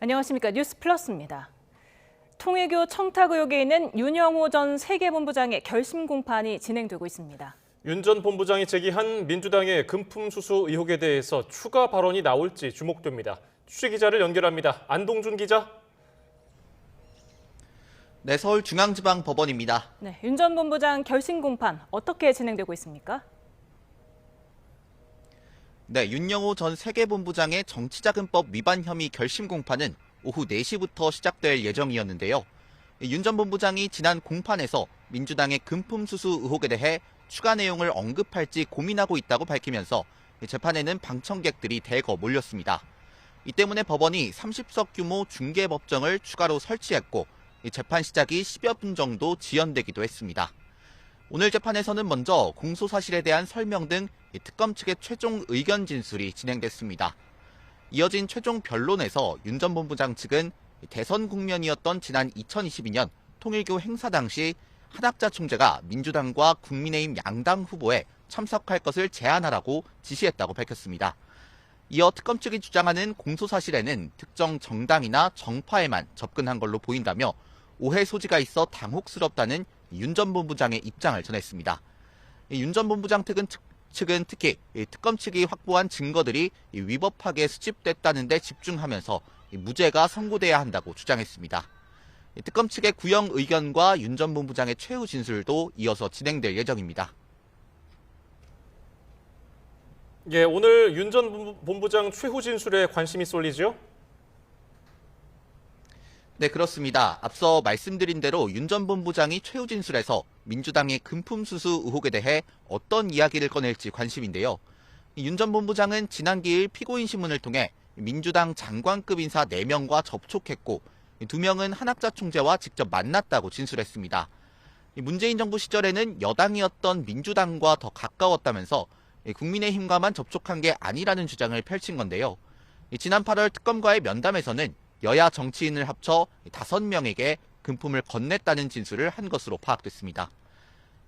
안녕하십니까. 뉴스 플러스입니다. 통일교 청탁 의혹에 있는 윤영호 전 세계본부장의 결심 공판이 진행되고 있습니다. 윤 전 본부장이 제기한 민주당의 금품 수수 의혹에 대해서 추가 발언이 나올지 주목됩니다. 취재 기자를 연결합니다. 안동준 기자. 네, 서울중앙지방법원입니다. 네, 윤 전 본부장 결심 공판 어떻게 진행되고 있습니까? 네, 윤영호 전 세계본부장의 정치자금법 위반 혐의 결심 공판은 오후 4시부터 시작될 예정이었는데요. 윤 전 본부장이 지난 공판에서 민주당의 금품 수수 의혹에 대해 추가 내용을 언급할지 고민하고 있다고 밝히면서 재판에는 방청객들이 대거 몰렸습니다. 이 때문에 법원이 30석 규모 중개법정을 추가로 설치했고 재판 시작이 10여 분 정도 지연되기도 했습니다. 오늘 재판에서는 먼저 공소사실에 대한 설명 등 특검 측의 최종 의견 진술이 진행됐습니다. 이어진 최종 변론에서 윤 전 본부장 측은 대선 국면이었던 지난 2022년 통일교 행사 당시 한학자 총재가 민주당과 국민의힘 양당 후보에 참석할 것을 제안하라고 지시했다고 밝혔습니다. 이어 특검 측이 주장하는 공소사실에는 특정 정당이나 정파에만 접근한 걸로 보인다며 오해 소지가 있어 당혹스럽다는 윤 전 본부장의 입장을 전했습니다. 윤 전 본부장 측은 특히 특검 측이 확보한 증거들이 위법하게 수집됐다는 데 집중하면서 무죄가 선고돼야 한다고 주장했습니다. 특검 측의 구형 의견과 윤 전 본부장의 최후 진술도 이어서 진행될 예정입니다. 예, 오늘 윤 전 본부장 최후 진술에 관심이 쏠리죠? 네, 그렇습니다. 앞서 말씀드린 대로 윤 전 본부장이 최후 진술에서 민주당의 금품 수수 의혹에 대해 어떤 이야기를 꺼낼지 관심인데요. 윤 전 본부장은 지난 기일 피고인 신문을 통해 민주당 장관급 인사 4명과 접촉했고 2명은 한학자 총재와 직접 만났다고 진술했습니다. 문재인 정부 시절에는 여당이었던 민주당과 더 가까웠다면서 국민의힘과만 접촉한 게 아니라는 주장을 펼친 건데요. 지난 8월 특검과의 면담에서는 여야 정치인을 합쳐 5명에게 금품을 건넸다는 진술을 한 것으로 파악됐습니다.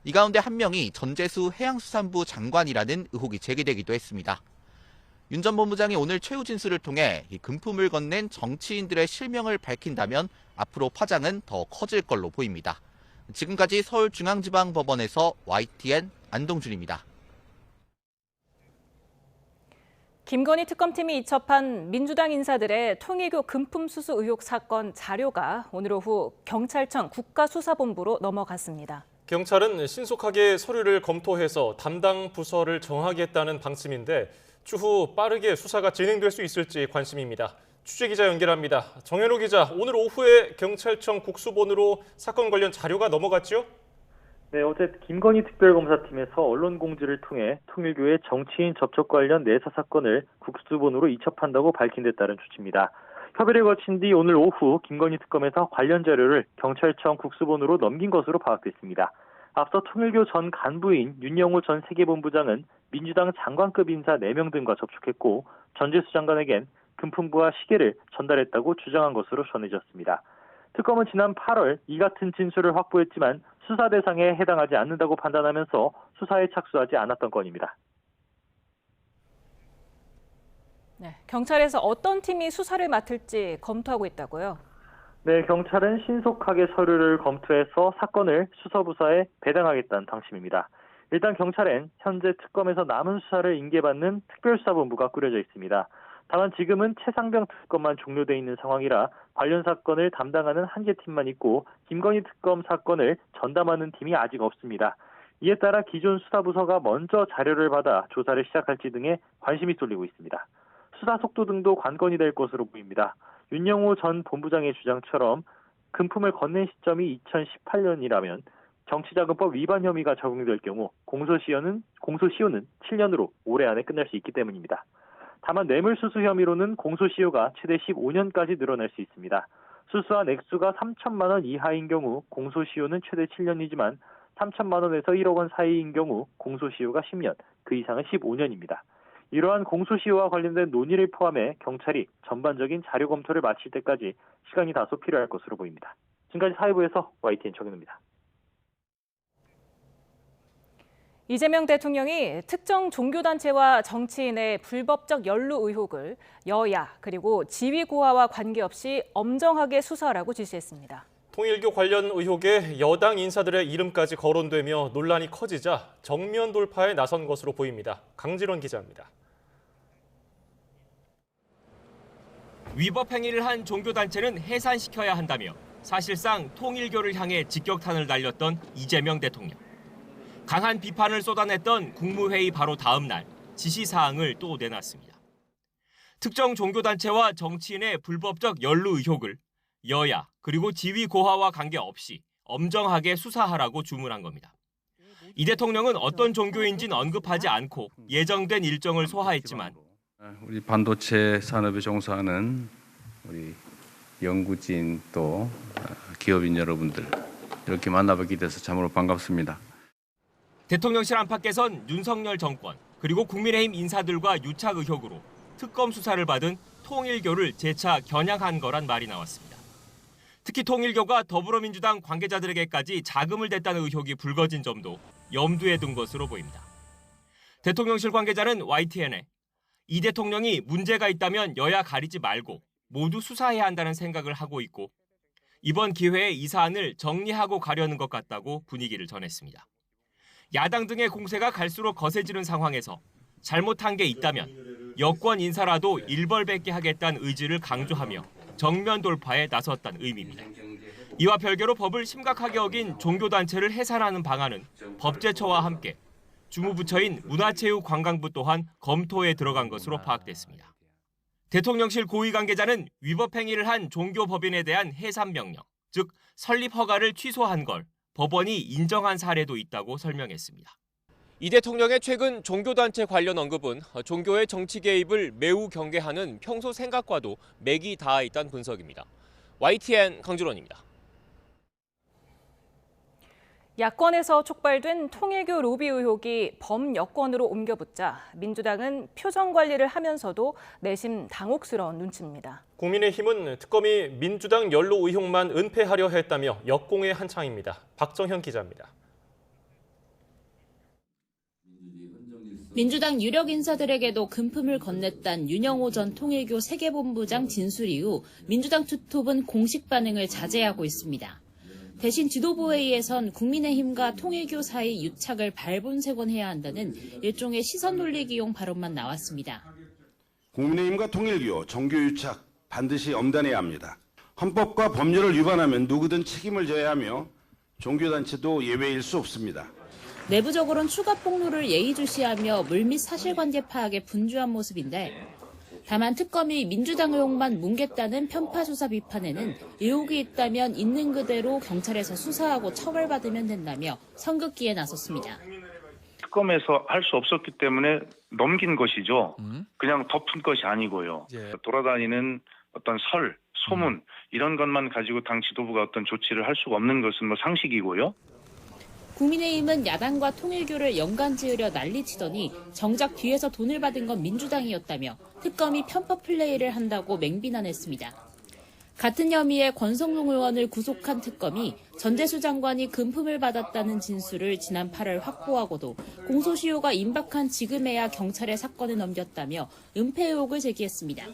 이 가운데 한 명이 전재수 해양수산부 장관이라는 의혹이 제기되기도 했습니다. 윤 전 본부장이 오늘 최후 진술을 통해 금품을 건넨 정치인들의 실명을 밝힌다면 앞으로 파장은 더 커질 걸로 보입니다. 지금까지 서울중앙지방법원에서 YTN 안동준입니다. 김건희 특검팀이 이첩한 민주당 인사들의 통일교 금품 수수 의혹 사건 자료가 오늘 오후 경찰청 국가수사본부로 넘어갔습니다. 경찰은 신속하게 서류를 검토해서 담당 부서를 정하겠다는 방침인데 추후 빠르게 수사가 진행될 수 있을지 관심입니다. 취재 기자 연결합니다. 정현호 기자, 오늘 오후에 경찰청 국수본으로 사건 관련 자료가 넘어갔죠? 네, 어제 김건희 특별검사팀에서 언론 공지를 통해 통일교의 정치인 접촉 관련 내사 사건을 국수본으로 이첩한다고 밝힌 데 따른 조치입니다. 협의를 거친 뒤 오늘 오후 김건희 특검에서 관련 자료를 경찰청 국수본으로 넘긴 것으로 파악됐습니다. 앞서 통일교 전 간부인 윤영호 전 세계본부장은 민주당 장관급 인사 4명 등과 접촉했고 전재수 장관에겐 금품부와 시계를 전달했다고 주장한 것으로 전해졌습니다. 특검은 지난 8월 이 같은 진술을 확보했지만 수사 대상에 해당하지 않는다고 판단하면서 수사에 착수하지 않았던 건입니다. 네, 경찰에서 어떤 팀이 수사를 맡을지 검토하고 있다고요? 네, 경찰은 신속하게 서류를 검토해서 사건을 수서부서에 배당하겠다는 방침입니다. 일단 경찰엔 현재 특검에서 남은 수사를 인계받는 특별수사본부가 꾸려져 있습니다. 다만 지금은 최상병 특검만 종료돼 있는 상황이라 관련 사건을 담당하는 한 개 팀만 있고 김건희 특검 사건을 전담하는 팀이 아직 없습니다. 이에 따라 기존 수사부서가 먼저 자료를 받아 조사를 시작할지 등에 관심이 쏠리고 있습니다. 수사 속도 등도 관건이 될 것으로 보입니다. 윤영호 전 본부장의 주장처럼 금품을 건넨 시점이 2018년이라면 정치자금법 위반 혐의가 적용될 경우 공소시효는 7년으로 올해 안에 끝날 수 있기 때문입니다. 다만 뇌물수수 혐의로는 공소시효가 최대 15년까지 늘어날 수 있습니다. 수수한 액수가 3천만 원 이하인 경우 공소시효는 최대 7년이지만 3천만 원에서 1억 원 사이인 경우 공소시효가 10년, 그 이상은 15년입니다. 이러한 공소시효와 관련된 논의를 포함해 경찰이 전반적인 자료 검토를 마칠 때까지 시간이 다소 필요할 것으로 보입니다. 지금까지 사회부에서 YTN 정현우입니다. 이재명 대통령이 특정 종교단체와 정치인의 불법적 연루 의혹을 여야 그리고 지위고하와 관계없이 엄정하게 수사하라고 지시했습니다. 통일교 관련 의혹에 여당 인사들의 이름까지 거론되며 논란이 커지자 정면 돌파에 나선 것으로 보입니다. 강진원 기자입니다. 위법 행위를 한 종교단체는 해산시켜야 한다며 사실상 통일교를 향해 직격탄을 날렸던 이재명 대통령. 강한 비판을 쏟아냈던 국무회의 바로 다음 날 지시사항을 또 내놨습니다. 특정 종교단체와 정치인의 불법적 연루 의혹을 여야 그리고 지위 고하와 관계없이 엄정하게 수사하라고 주문한 겁니다. 이 대통령은 어떤 종교인지는 언급하지 않고 예정된 일정을 소화했지만 우리 반도체 산업에 종사하는 우리 연구진 또 기업인 여러분들 이렇게 만나뵙게 돼서 참으로 반갑습니다. 대통령실 안팎에선 윤석열 정권 그리고 국민의힘 인사들과 유착 의혹으로 특검 수사를 받은 통일교를 재차 겨냥한 거란 말이 나왔습니다. 특히 통일교가 더불어민주당 관계자들에게까지 자금을 댔다는 의혹이 불거진 점도 염두에 둔 것으로 보입니다. 대통령실 관계자는 YTN에 이 대통령이 문제가 있다면 여야 가리지 말고 모두 수사해야 한다는 생각을 하고 있고 이번 기회에 이 사안을 정리하고 가려는 것 같다고 분위기를 전했습니다. 야당 등의 공세가 갈수록 거세지는 상황에서 잘못한 게 있다면 여권 인사라도 일벌백계 하겠다는 의지를 강조하며 정면 돌파에 나섰다는 의미입니다. 이와 별개로 법을 심각하게 어긴 종교단체를 해산하는 방안은 법제처와 함께 주무부처인 문화체육관광부 또한 검토에 들어간 것으로 파악됐습니다. 대통령실 고위 관계자는 위법 행위를 한 종교법인에 대한 해산 명령, 즉 설립 허가를 취소한 걸 법원이 인정한 사례도 있다고 설명했습니다. 이 대통령의 최근 종교단체 관련 언급은 종교의 정치 개입을 매우 경계하는 평소 생각과도 맥이 닿아 있다는 분석입니다. YTN 강준원입니다. 야권에서 촉발된 통일교 로비 의혹이 범여권으로 옮겨붙자 민주당은 표정 관리를 하면서도 내심 당혹스러운 눈치입니다. 국민의힘은 특검이 민주당 연루 의혹만 은폐하려 했다며 역공에 한창입니다. 박정현 기자입니다. 민주당 유력 인사들에게도 금품을 건넸단 윤영호 전 통일교 세계본부장 진술 이후 민주당 투톱은 공식 반응을 자제하고 있습니다. 대신 지도부회의에선 국민의힘과 통일교 사이 유착을 발본색원해야 한다는 일종의 시선 돌리기용 발언만 나왔습니다. 국민의힘과 통일교, 정교 유착 반드시 엄단해야 합니다. 헌법과 법률을 위반하면 누구든 책임을 져야 하며 종교단체도 예외일 수 없습니다. 내부적으로는 추가 폭로를 예의주시하며 물밑 사실관계 파악에 분주한 모습인데 다만 특검이 민주당 의혹만 뭉갰다는 편파 수사 비판에는 의혹이 있다면 있는 그대로 경찰에서 수사하고 처벌받으면 된다며 선긋기에 나섰습니다. 특검에서 할 수 없었기 때문에 넘긴 것이죠. 그냥 덮은 것이 아니고요. 돌아다니는 어떤 설, 소문 이런 것만 가지고 당 지도부가 어떤 조치를 할 수가 없는 것은 상식이고요. 국민의힘은 야당과 통일교를 연관 지으려 난리치더니 정작 뒤에서 돈을 받은 건 민주당이었다며 특검이 편파 플레이를 한다고 맹비난했습니다. 같은 혐의에 권성동 의원을 구속한 특검이 전재수 장관이 금품을 받았다는 진술을 지난 8월 확보하고도 공소시효가 임박한 지금에야 경찰에 사건을 넘겼다며 은폐 의혹을 제기했습니다.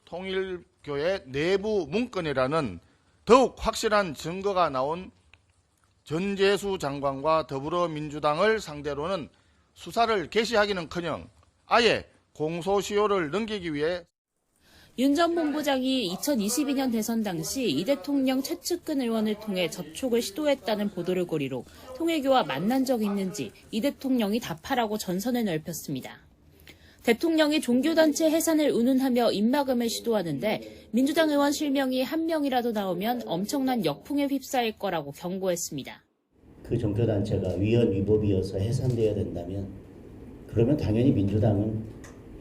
통일교의 내부 문건이라는 더욱 확실한 증거가 나온 전재수 장관과 더불어민주당을 상대로는 수사를 개시하기는커녕 아예 공소시효를 넘기기 위해 윤 전 본부장이 2022년 대선 당시 이 대통령 최측근 의원을 통해 접촉을 시도했다는 보도를 고리로 통일교와 만난 적 있는지 이 대통령이 답하라고 전선을 넓혔습니다. 대통령이 종교단체 해산을 운운하며 입막음을 시도하는데 민주당 의원 실명이 한 명이라도 나오면 엄청난 역풍에 휩싸일 거라고 경고했습니다. 그 종교단체가 위헌 위법이어서 해산되어야 된다면 그러면 당연히 민주당은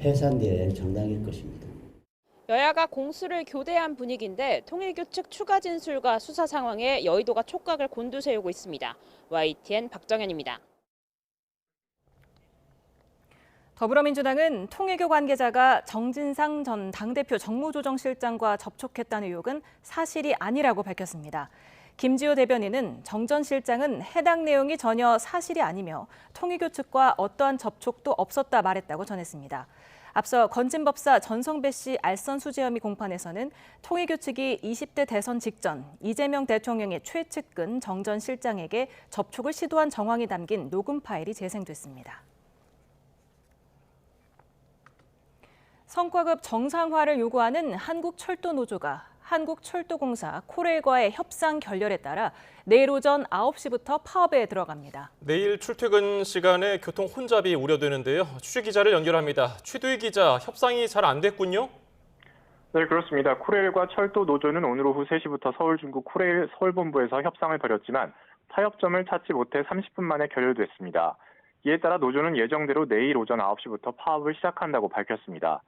해산되어야 할 정당일 것입니다. 여야가 공수를 교대한 분위기인데 통일교 측 추가 진술과 수사 상황에 여의도가 촉각을 곤두세우고 있습니다. YTN 박정현입니다. 더불어민주당은 통일교 관계자가 정진상 전 당대표 정무조정실장과 접촉했다는 의혹은 사실이 아니라고 밝혔습니다. 김지호 대변인은 정 전 실장은 해당 내용이 전혀 사실이 아니며 통일교 측과 어떠한 접촉도 없었다 말했다고 전했습니다. 앞서 건진법사 전성배 씨 알선 수재 혐의 공판에서는 통일교 측이 20대 대선 직전 이재명 대통령의 최측근 정 전 실장에게 접촉을 시도한 정황이 담긴 녹음 파일이 재생됐습니다. 성과급 정상화를 요구하는 한국철도노조가 한국철도공사 코레일과의 협상 결렬에 따라 내일 오전 9시부터 파업에 들어갑니다. 내일 출퇴근 시간에 교통 혼잡이 우려되는데요. 취재 기자를 연결합니다. 최두희 기자, 협상이 잘 안 됐군요. 네, 그렇습니다. 코레일과 철도노조는 오늘 오후 3시부터 서울 중구 코레일 서울본부에서 협상을 벌였지만 타협점을 찾지 못해 30분 만에 결렬됐습니다. 이에 따라 노조는 예정대로 내일 오전 9시부터 파업을 시작한다고 밝혔습니다.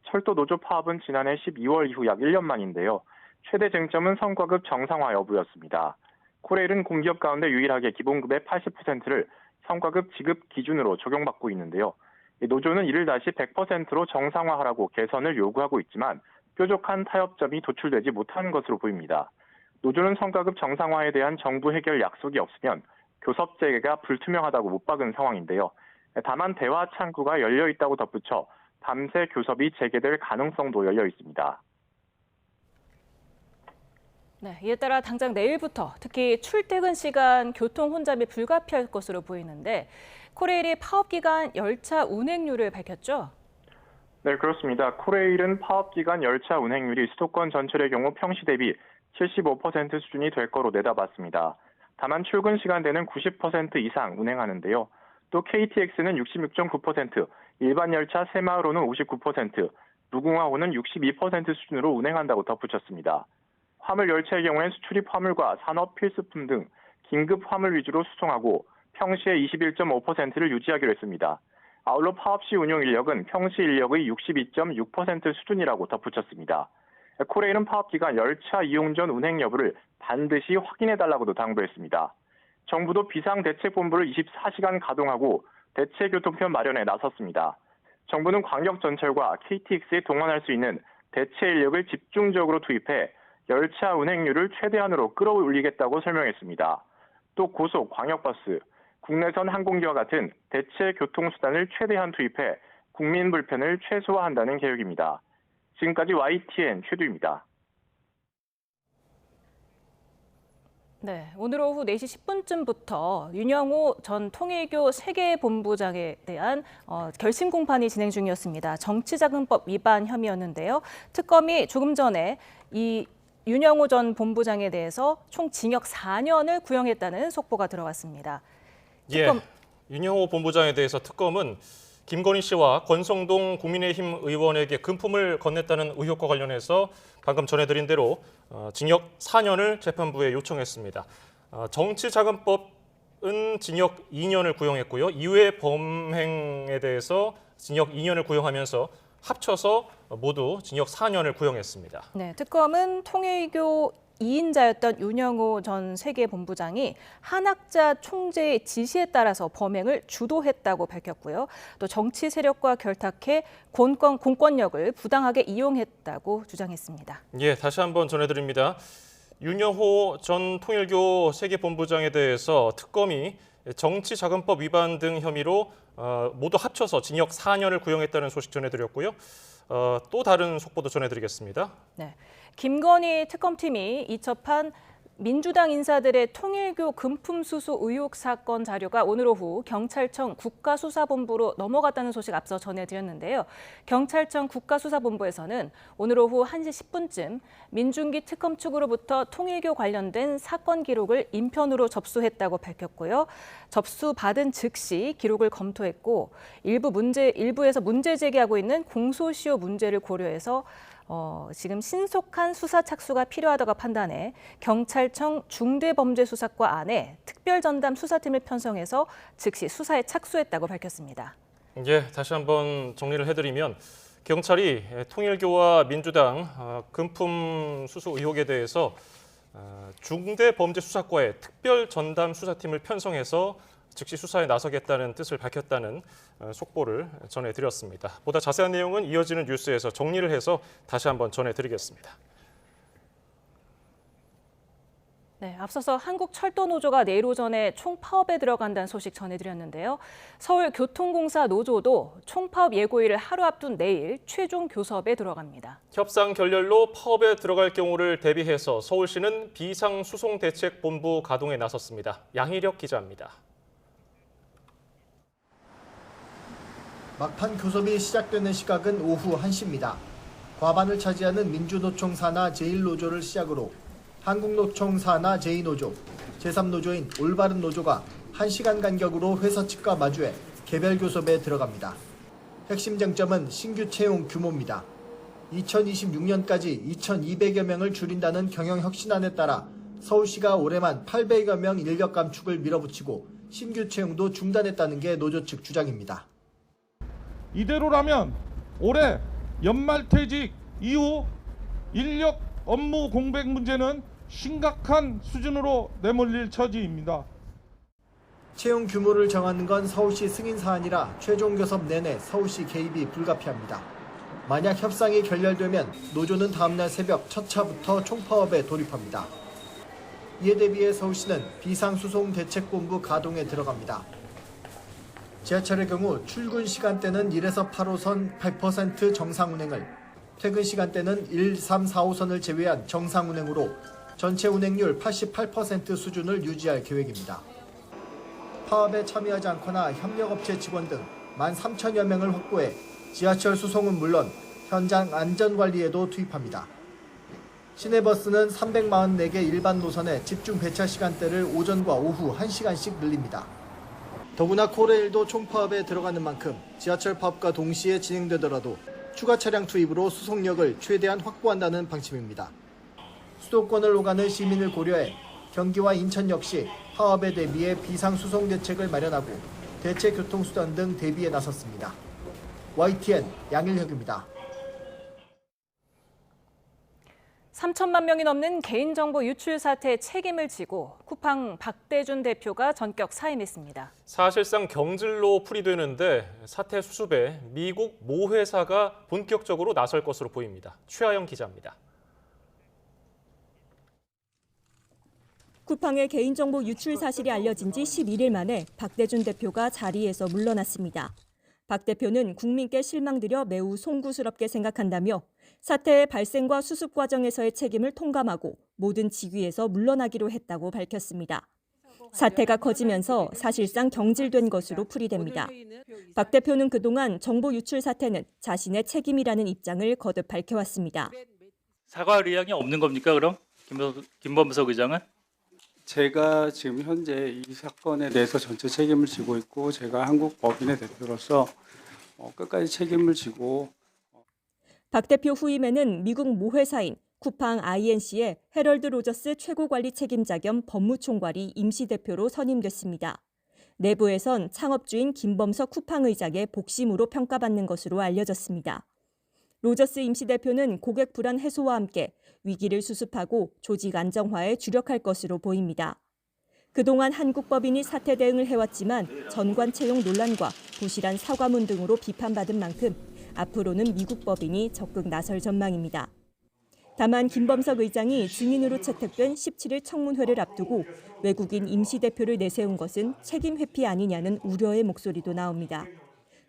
철도 노조 파업은 지난해 12월 이후 약 1년 만인데요. 최대 쟁점은 성과급 정상화 여부였습니다. 코레일은 공기업 가운데 유일하게 기본급의 80%를 성과급 지급 기준으로 적용받고 있는데요. 노조는 이를 다시 100%로 정상화하라고 개선을 요구하고 있지만 뾰족한 타협점이 도출되지 못하는 것으로 보입니다. 노조는 성과급 정상화에 대한 정부 해결 약속이 없으면 교섭 재개가 불투명하다고 못 박은 상황인데요. 다만 대화 창구가 열려 있다고 덧붙여 밤새 교섭이 재개될 가능성도 열려 있습니다. 네, 이에 따라 당장 내일부터 특히 출퇴근 시간 교통 혼잡이 불가피할 것으로 보이는데 코레일이 파업 기간 열차 운행률을 밝혔죠? 네, 그렇습니다. 코레일은 파업 기간 열차 운행률이 수도권 전철의 경우 평시 대비 75% 수준이 될 거로 내다봤습니다. 다만 출근 시간대는 90% 이상 운행하는데요. 또 KTX는 66.9%, 일반 열차 새마을호는 59%, 무궁화호는 62% 수준으로 운행한다고 덧붙였습니다. 화물 열차의 경우엔 수출입 화물과 산업 필수품 등 긴급 화물 위주로 수송하고 평시에 21.5%를 유지하기로 했습니다. 아울러 파업 시 운용 인력은 평시 인력의 62.6% 수준이라고 덧붙였습니다. 코레일은 파업 기간 열차 이용 전 운행 여부를 반드시 확인해달라고도 당부했습니다. 정부도 비상대책본부를 24시간 가동하고 대체교통편 마련에 나섰습니다. 정부는 광역전철과 KTX에 동원할 수 있는 대체 인력을 집중적으로 투입해 열차 운행률을 최대한으로 끌어올리겠다고 설명했습니다. 또 고속, 광역버스, 국내선 항공기와 같은 대체 교통수단을 최대한 투입해 국민 불편을 최소화한다는 계획입니다. 지금까지 YTN 최두입니다. 네, 오늘 오후 4시 10분쯤부터 윤영호 전 통일교 세계본부장에 대한 결심 공판이 진행 중이었습니다. 정치자금법 위반 혐의였는데요. 특검이 조금 전에 이 윤영호 전 본부장에 대해서 총 징역 4년을 구형했다는 속보가 들어왔습니다. 예, 윤영호 본부장에 대해서 특검은 김건희 씨와 권성동 국민의힘 의원에게 금품을 건넸다는 의혹과 관련해서 방금 전해드린 대로 징역 4년을 재판부에 요청했습니다. 정치자금법은 징역 2년을 구형했고요. 이후의 범행에 대해서 징역 2년을 구형하면서 합쳐서 모두 징역 4년을 구형했습니다. 네, 특검은 통일교 2인자였던 윤영호 전 세계본부장이 한학자 총재의 지시에 따라서 범행을 주도했다고 밝혔고요. 또 정치 세력과 결탁해 공권력을 부당하게 이용했다고 주장했습니다. 예, 다시 한번 전해드립니다. 윤영호 전 통일교 세계본부장에 대해서 특검이 정치자금법 위반 등 혐의로 모두 합쳐서 징역 4년을 구형했다는 소식 전해드렸고요. 또 다른 속보도 전해드리겠습니다. 네, 김건희 특검팀이 이첩한 민주당 인사들의 통일교 금품 수수 의혹 사건 자료가 오늘 오후 경찰청 국가수사본부로 넘어갔다는 소식 앞서 전해드렸는데요. 경찰청 국가수사본부에서는 오늘 오후 1시 10분쯤 민중기 특검 측으로부터 통일교 관련된 사건 기록을 인편으로 접수했다고 밝혔고요. 접수받은 즉시 기록을 검토했고 일부에서 문제 제기하고 있는 공소시효 문제를 고려해서 지금 신속한 수사 착수가 필요하다고 판단해 경찰청 중대범죄수사과 안에 특별전담 수사팀을 편성해서 즉시 수사에 착수했다고 밝혔습니다. 예, 다시 한번 정리를 해드리면 경찰이 통일교와 민주당 금품 수수 의혹에 대해서 중대범죄수사과에 특별전담 수사팀을 편성해서 즉시 수사에 나서겠다는 뜻을 밝혔다는 속보를 전해드렸습니다. 보다 자세한 내용은 이어지는 뉴스에서 정리를 해서 다시 한번 전해드리겠습니다. 네, 앞서서 한국철도노조가 내일 오전에 총파업에 들어간다는 소식 전해드렸는데요. 서울교통공사 노조도 총파업 예고일을 하루 앞둔 내일 최종 교섭에 들어갑니다. 협상 결렬로 파업에 들어갈 경우를 대비해서 서울시는 비상수송대책본부 가동에 나섰습니다. 양희력 기자입니다. 막판 교섭이 시작되는 시각은 오후 1시입니다. 과반을 차지하는 민주노총 산하 제1노조를 시작으로 한국노총 산하 제2노조, 제3노조인 올바른 노조가 1시간 간격으로 회사 측과 마주해 개별 교섭에 들어갑니다. 핵심 쟁점은 신규 채용 규모입니다. 2026년까지 2,200여 명을 줄인다는 경영혁신안에 따라 서울시가 올해만 800여 명 인력 감축을 밀어붙이고 신규 채용도 중단했다는 게 노조 측 주장입니다. 이대로라면 올해 연말퇴직 이후 인력 업무 공백 문제는 심각한 수준으로 내몰릴 처지입니다. 채용 규모를 정하는 건 서울시 승인 사안이라 최종 교섭 내내 서울시 개입이 불가피합니다. 만약 협상이 결렬되면 노조는 다음날 새벽 첫 차부터 총파업에 돌입합니다. 이에 대비해 서울시는 비상수송대책본부 가동에 들어갑니다. 지하철의 경우 출근 시간대는 1에서 8호선 100% 정상 운행을, 퇴근 시간대는 1, 3, 4호선을 제외한 정상 운행으로 전체 운행률 88% 수준을 유지할 계획입니다. 파업에 참여하지 않거나 협력업체 직원 등 13,000여 명을 확보해 지하철 수송은 물론 현장 안전관리에도 투입합니다. 시내버스는 344개 일반 노선의 집중 배차 시간대를 오전과 오후 1시간씩 늘립니다. 더구나 코레일도 총파업에 들어가는 만큼 지하철 파업과 동시에 진행되더라도 추가 차량 투입으로 수송력을 최대한 확보한다는 방침입니다. 수도권을 오가는 시민을 고려해 경기와 인천 역시 파업에 대비해 비상수송 대책을 마련하고 대체 교통수단 등 대비에 나섰습니다. YTN 양일혁입니다. 3천만 명이 넘는 개인정보 유출 사태의 책임을 지고 쿠팡 박대준 대표가 전격 사임했습니다. 사실상 경질로 풀이되는데 사태 수습에 미국 모 회사가 본격적으로 나설 것으로 보입니다. 최하영 기자입니다. 쿠팡의 개인정보 유출 사실이 알려진 지 11일 만에 박대준 대표가 자리에서 물러났습니다. 박 대표는 국민께 실망드려 매우 송구스럽게 생각한다며 사태의 발생과 수습 과정에서의 책임을 통감하고 모든 직위에서 물러나기로 했다고 밝혔습니다. 사태가 커지면서 사실상 경질된 것으로 풀이됩니다. 박 대표는 그동안 정보 유출 사태는 자신의 책임이라는 입장을 거듭 밝혀왔습니다. 사과할 의향이 없는 겁니까 그럼? 김범석 의장은? 제가 지금 현재 이 사건에 대해서 전체 책임을 지고 있고 제가 한국 법인의 대표로서 끝까지 책임을 지고. 박 대표 후임에는 미국 모 회사인 쿠팡 INC의 해럴드 로저스 최고관리 책임자 겸 법무총괄이 임시대표로 선임됐습니다. 내부에선 창업주인 김범석 쿠팡 의장의 복심으로 평가받는 것으로 알려졌습니다. 로저스 임시대표는 고객 불안 해소와 함께 위기를 수습하고 조직 안정화에 주력할 것으로 보입니다. 그동안 한국 법인이 사태 대응을 해왔지만 전관 채용 논란과 부실한 사과문 등으로 비판받은 만큼 앞으로는 미국 법인이 적극 나설 전망입니다. 다만 김범석 의장이 증인으로 채택된 17일 청문회를 앞두고 외국인 임시대표를 내세운 것은 책임 회피 아니냐는 우려의 목소리도 나옵니다.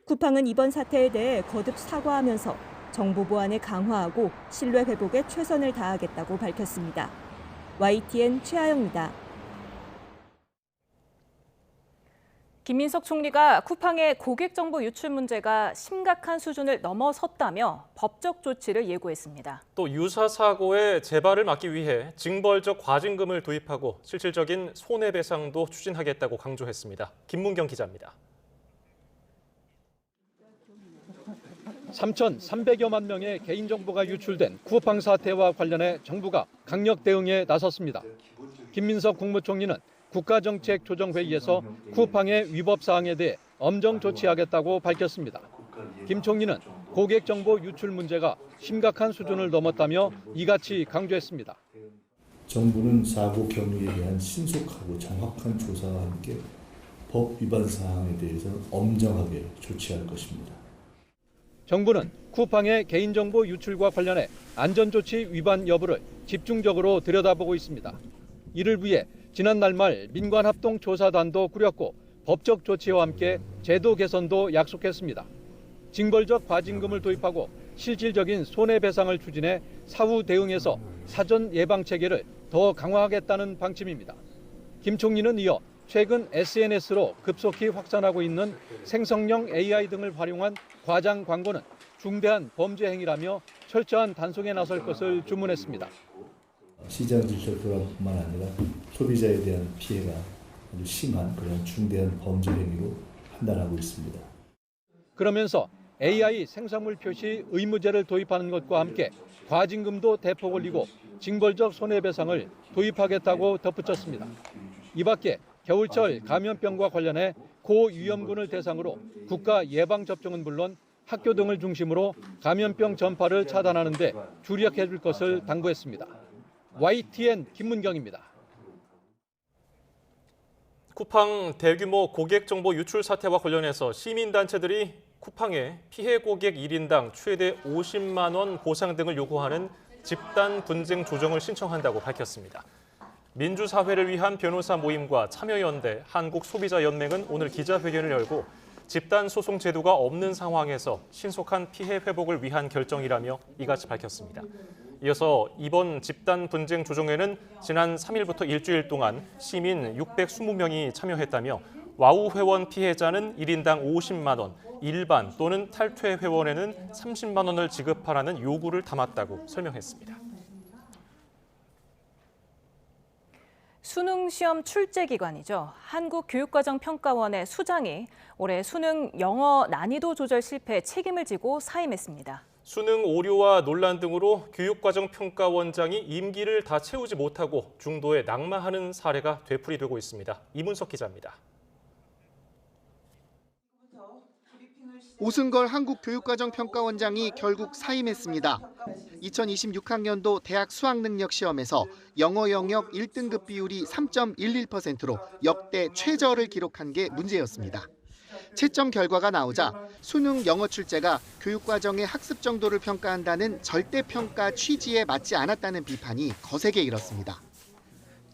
쿠팡은 이번 사태에 대해 거듭 사과하면서 정보 보안을 강화하고 신뢰 회복에 최선을 다하겠다고 밝혔습니다. YTN 최하영입니다. 김민석 총리가 쿠팡의 고객 정보 유출 문제가 심각한 수준을 넘어섰다며 법적 조치를 예고했습니다. 또 유사 사고의 재발을 막기 위해 징벌적 과징금을 도입하고 실질적인 손해배상도 추진하겠다고 강조했습니다. 김문경 기자입니다. 3,300여만 명의 개인정보가 유출된 쿠팡 사태와 관련해 정부가 강력 대응에 나섰습니다. 김민석 국무총리는 국가정책조정회의에서 쿠팡의 위법 사항에 대해 엄정 조치하겠다고 밝혔습니다. 김 총리는 고객정보 유출 문제가 심각한 수준을 넘었다며 이같이 강조했습니다. 정부는 사고 경위에 대한 신속하고 정확한 조사와 함께 법 위반 사항에 대해서 엄정하게 조치할 것입니다. 정부는 쿠팡의 개인정보 유출과 관련해 안전조치 위반 여부를 집중적으로 들여다보고 있습니다. 이를 위해 지난달 말 민관합동조사단도 꾸렸고 법적 조치와 함께 제도 개선도 약속했습니다. 징벌적 과징금을 도입하고 실질적인 손해배상을 추진해 사후 대응에서 사전 예방 체계를 더 강화하겠다는 방침입니다. 김 총리는 이어 최근 SNS로 급속히 확산하고 있는 생성형 AI 등을 활용한 과장 광고는 중대한 범죄 행위라며 철저한 단속에 나설 것을 주문했습니다. 시장 질서 불안뿐만 아니라 소비자에 대한 피해가 아주 심한 그런 중대한 범죄 행위로 판단하고 있습니다. 그러면서 AI 생산물 표시 의무제를 도입하는 것과 함께 과징금도 대폭 올리고 징벌적 손해배상을 도입하겠다고 덧붙였습니다. 이 밖에 겨울철 감염병과 관련해 고위험군을 대상으로 국가 예방접종은 물론 학교 등을 중심으로 감염병 전파를 차단하는 데 주력해 줄 것을 당부했습니다. YTN 김문경입니다. 쿠팡 대규모 고객 정보 유출 사태와 관련해서 시민단체들이 쿠팡에 피해 고객 1인당 최대 50만 원 보상 등을 요구하는 집단 분쟁 조정을 신청한다고 밝혔습니다. 민주사회를 위한 변호사 모임과 참여연대, 한국소비자연맹은 오늘 기자회견을 열고 집단 소송 제도가 없는 상황에서 신속한 피해 회복을 위한 결정이라며 이같이 밝혔습니다. 이어서 이번 집단 분쟁 조정에는 지난 3일부터 일주일 동안 시민 620명이 참여했다며 와우 회원 피해자는 1인당 50만 원, 일반 또는 탈퇴 회원에는 30만 원을 지급하라는 요구를 담았다고 설명했습니다. 수능 시험 출제 기관이죠. 한국교육과정평가원의 수장이 올해 수능 영어 난이도 조절 실패에 책임을 지고 사임했습니다. 수능 오류와 논란 등으로 교육과정평가원장이 임기를 다 채우지 못하고 중도에 낙마하는 사례가 되풀이되고 있습니다. 이문석 기자입니다. 오승걸 한국교육과정평가원장이 결국 사임했습니다. 2026학년도 대학 수학능력시험에서 영어 영역 1등급 비율이 3.11%로 역대 최저를 기록한 게 문제였습니다. 채점 결과가 나오자 수능 영어 출제가 교육과정의 학습 정도를 평가한다는 절대평가 취지에 맞지 않았다는 비판이 거세게 일었습니다.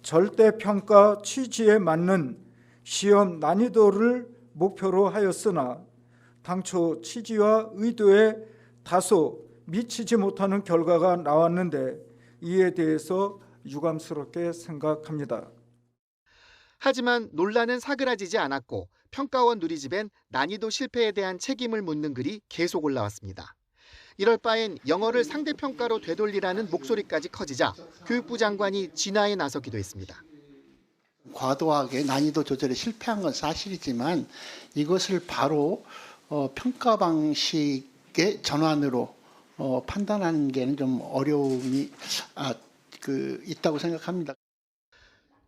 절대평가 취지에 맞는 시험 난이도를 목표로 하였으나 당초 취지와 의도에 다소 미치지 못하는 결과가 나왔는데 이에 대해서 유감스럽게 생각합니다. 하지만 논란은 사그라지지 않았고 평가원 누리집엔 난이도 실패에 대한 책임을 묻는 글이 계속 올라왔습니다. 이럴 바엔 영어를 상대평가로 되돌리라는 목소리까지 커지자 교육부 장관이 진화에 나서기도 했습니다. 과도하게 난이도 조절에 실패한 건 사실이지만 이것을 바로 평가 방식의 전환으로 판단하는 게는 좀 어려움이 있다고 생각합니다.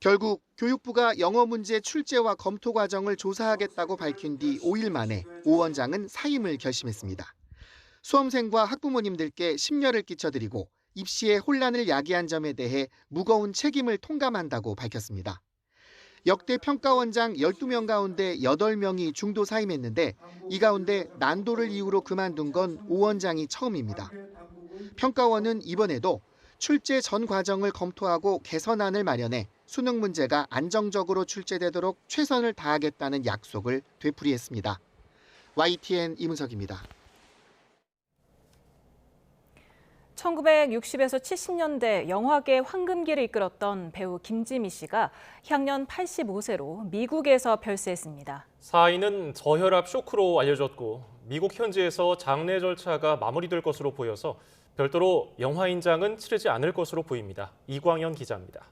결국 교육부가 영어 문제 출제와 검토 과정을 조사하겠다고 밝힌 뒤 5일 만에 오 원장은 사임을 결심했습니다. 수험생과 학부모님들께 심려를 끼쳐드리고 입시에 혼란을 야기한 점에 대해 무거운 책임을 통감한다고 밝혔습니다. 역대 평가원장 12명 가운데 8명이 중도 사임했는데 이 가운데 난도를 이유로 그만둔 건 오 원장이 처음입니다. 평가원은 이번에도 출제 전 과정을 검토하고 개선안을 마련해 수능 문제가 안정적으로 출제되도록 최선을 다하겠다는 약속을 되풀이했습니다. YTN 이문석입니다. 1960에서 70년대 영화계 황금기를 이끌었던 배우 김지미 씨가 향년 85세로 미국에서 별세했습니다. 사인은 저혈압 쇼크로 알려졌고 미국 현지에서 장례 절차가 마무리될 것으로 보여서 별도로 영화인장은 치르지 않을 것으로 보입니다. 이광현 기자입니다.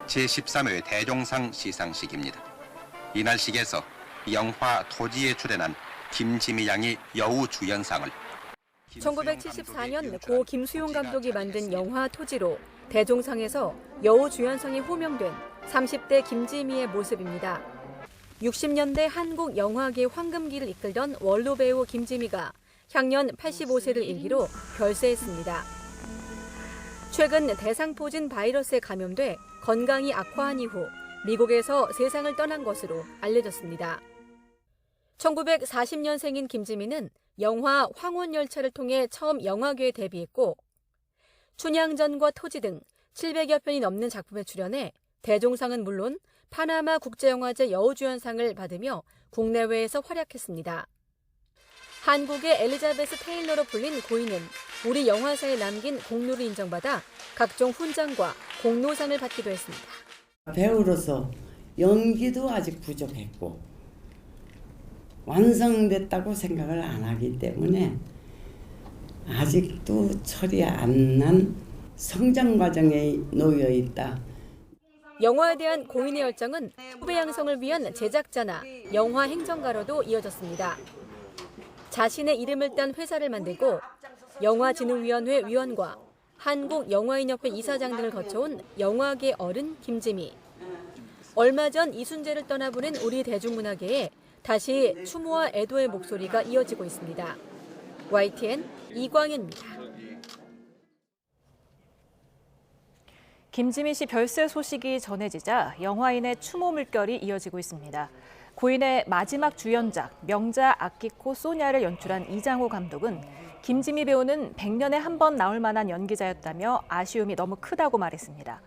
제13회 대종상 시상식입니다. 이날식에서 영화 토지에 출연한 김지미 양이 여우 주연상을 1974년 고 김수용 감독이 만든 영화 토지로 대종상에서 여우 주연상이 호명된 30대 김지미의 모습입니다. 60년대 한국 영화계 황금기를 이끌던 원로 배우 김지미가 향년 85세를 일기로 별세했습니다. 최근 대상포진 바이러스에 감염돼 건강이 악화한 이후 미국에서 세상을 떠난 것으로 알려졌습니다. 1940년생인 김지미는 영화 황혼열차를 통해 처음 영화계에 데뷔했고 춘향전과 토지 등 700여 편이 넘는 작품에 출연해 대종상은 물론 파나마 국제영화제 여우주연상을 받으며 국내외에서 활약했습니다. 한국의 엘리자베스 테일러로 불린 고인은 우리 영화사에 남긴 공로를 인정받아 각종 훈장과 공로상을 받기도 했습니다. 배우로서 연기도 아직 부족했고 완성됐다고 생각을 안 하기 때문에 아직도 처리 안 난 성장 과정에 놓여 있다. 영화에 대한 고인의 열정은 후배 양성을 위한 제작자나 영화 행정가로도 이어졌습니다. 자신의 이름을 딴 회사를 만들고 영화진흥위원회 위원과 한국영화인협회 이사장 등을 거쳐온 영화계 어른 김지미. 얼마 전 이순재를 떠나보낸 우리 대중문화계에 다시 추모와 애도의 목소리가 이어지고 있습니다. YTN 이광현입니다. 김지미 씨 별세 소식이 전해지자 영화인의 추모 물결이 이어지고 있습니다. 고인의 마지막 주연작 명자 아키코 소냐를 연출한 이장호 감독은 김지미 배우는 100년에 한 번 나올 만한 연기자였다며 아쉬움이 너무 크다고 말했습니다.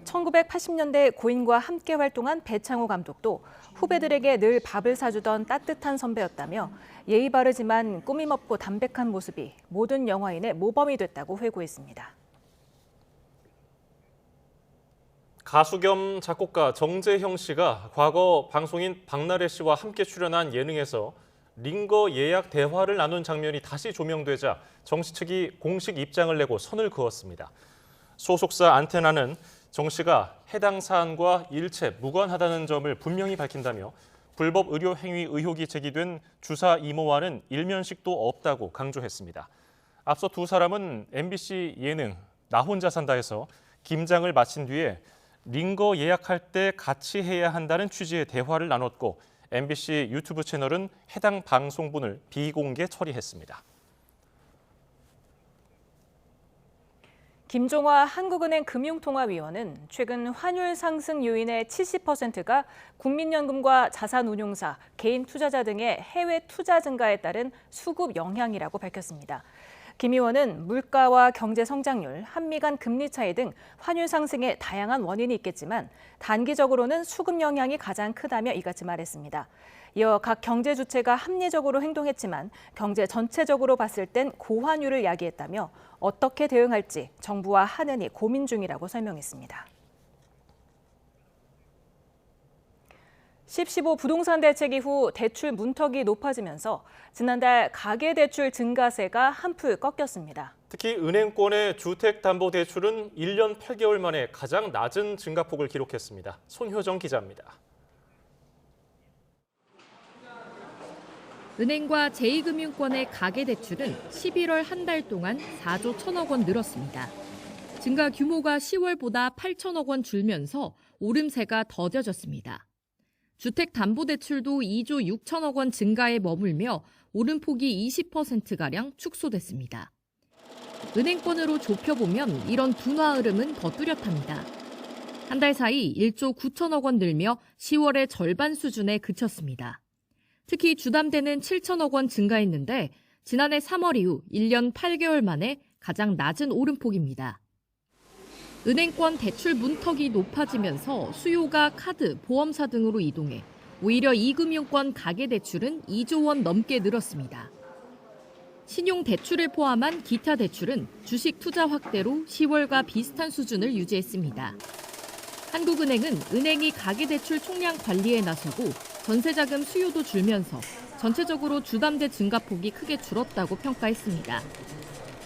1980년대 고인과 함께 활동한 배창호 감독도 후배들에게 늘 밥을 사주던 따뜻한 선배였다며 예의 바르지만 꾸밈 없고 담백한 모습이 모든 영화인의 모범이 됐다고 회고했습니다. 가수 겸 작곡가 정재형 씨가 과거 방송인 박나래 씨와 함께 출연한 예능에서 링거 예약 대화를 나눈 장면이 다시 조명되자 정 씨 측이 공식 입장을 내고 선을 그었습니다. 소속사 안테나는 정 씨가 해당 사안과 일체 무관하다는 점을 분명히 밝힌다며 불법 의료 행위 의혹이 제기된 주사 이모와는 일면식도 없다고 강조했습니다. 앞서 두 사람은 MBC 예능 나 혼자 산다에서 김장을 마친 뒤에 링거 예약할 때 같이 해야 한다는 취지의 대화를 나눴고 MBC 유튜브 채널은 해당 방송분을 비공개 처리했습니다. 김종화 한국은행 금융통화위원은 최근 환율 상승 요인의 70%가 국민연금과 자산운용사, 개인 투자자 등의 해외 투자 증가에 따른 수급 영향이라고 밝혔습니다. 김 의원은 물가와 경제 성장률, 한미 간 금리 차이 등 환율 상승에 다양한 원인이 있겠지만 단기적으로는 수급 영향이 가장 크다며 이같이 말했습니다. 이어 각 경제 주체가 합리적으로 행동했지만 경제 전체적으로 봤을 땐 고환율을 야기했다며 어떻게 대응할지 정부와 하느니 고민 중이라고 설명했습니다. 10.15 부동산 대책 이후 대출 문턱이 높아지면서 지난달 가계대출 증가세가 한풀 꺾였습니다. 특히 은행권의 주택담보대출은 1년 8개월 만에 가장 낮은 증가폭을 기록했습니다. 손효정 기자입니다. 은행과 제2금융권의 가계대출은 11월 한 달 동안 4조 1천억 원 늘었습니다. 증가 규모가 10월보다 8천억 원 줄면서 오름세가 더뎌졌습니다. 주택담보대출도 2조 6천억 원 증가에 머물며 오름폭이 20%가량 축소됐습니다. 은행권으로 좁혀보면 이런 둔화 흐름은 더 뚜렷합니다. 한 달 사이 1조 9천억 원 늘며 10월의 절반 수준에 그쳤습니다. 특히 주담대는 7천억 원 증가했는데 지난해 3월 이후 1년 8개월 만에 가장 낮은 오름폭입니다. 은행권 대출 문턱이 높아지면서 수요가 카드, 보험사 등으로 이동해 오히려 2금융권 가계대출은 2조 원 넘게 늘었습니다. 신용대출을 포함한 기타 대출은 주식 투자 확대로 10월과 비슷한 수준을 유지했습니다. 한국은행은 은행이 가계대출 총량 관리에 나서고 전세자금 수요도 줄면서 전체적으로 주담대 증가폭이 크게 줄었다고 평가했습니다.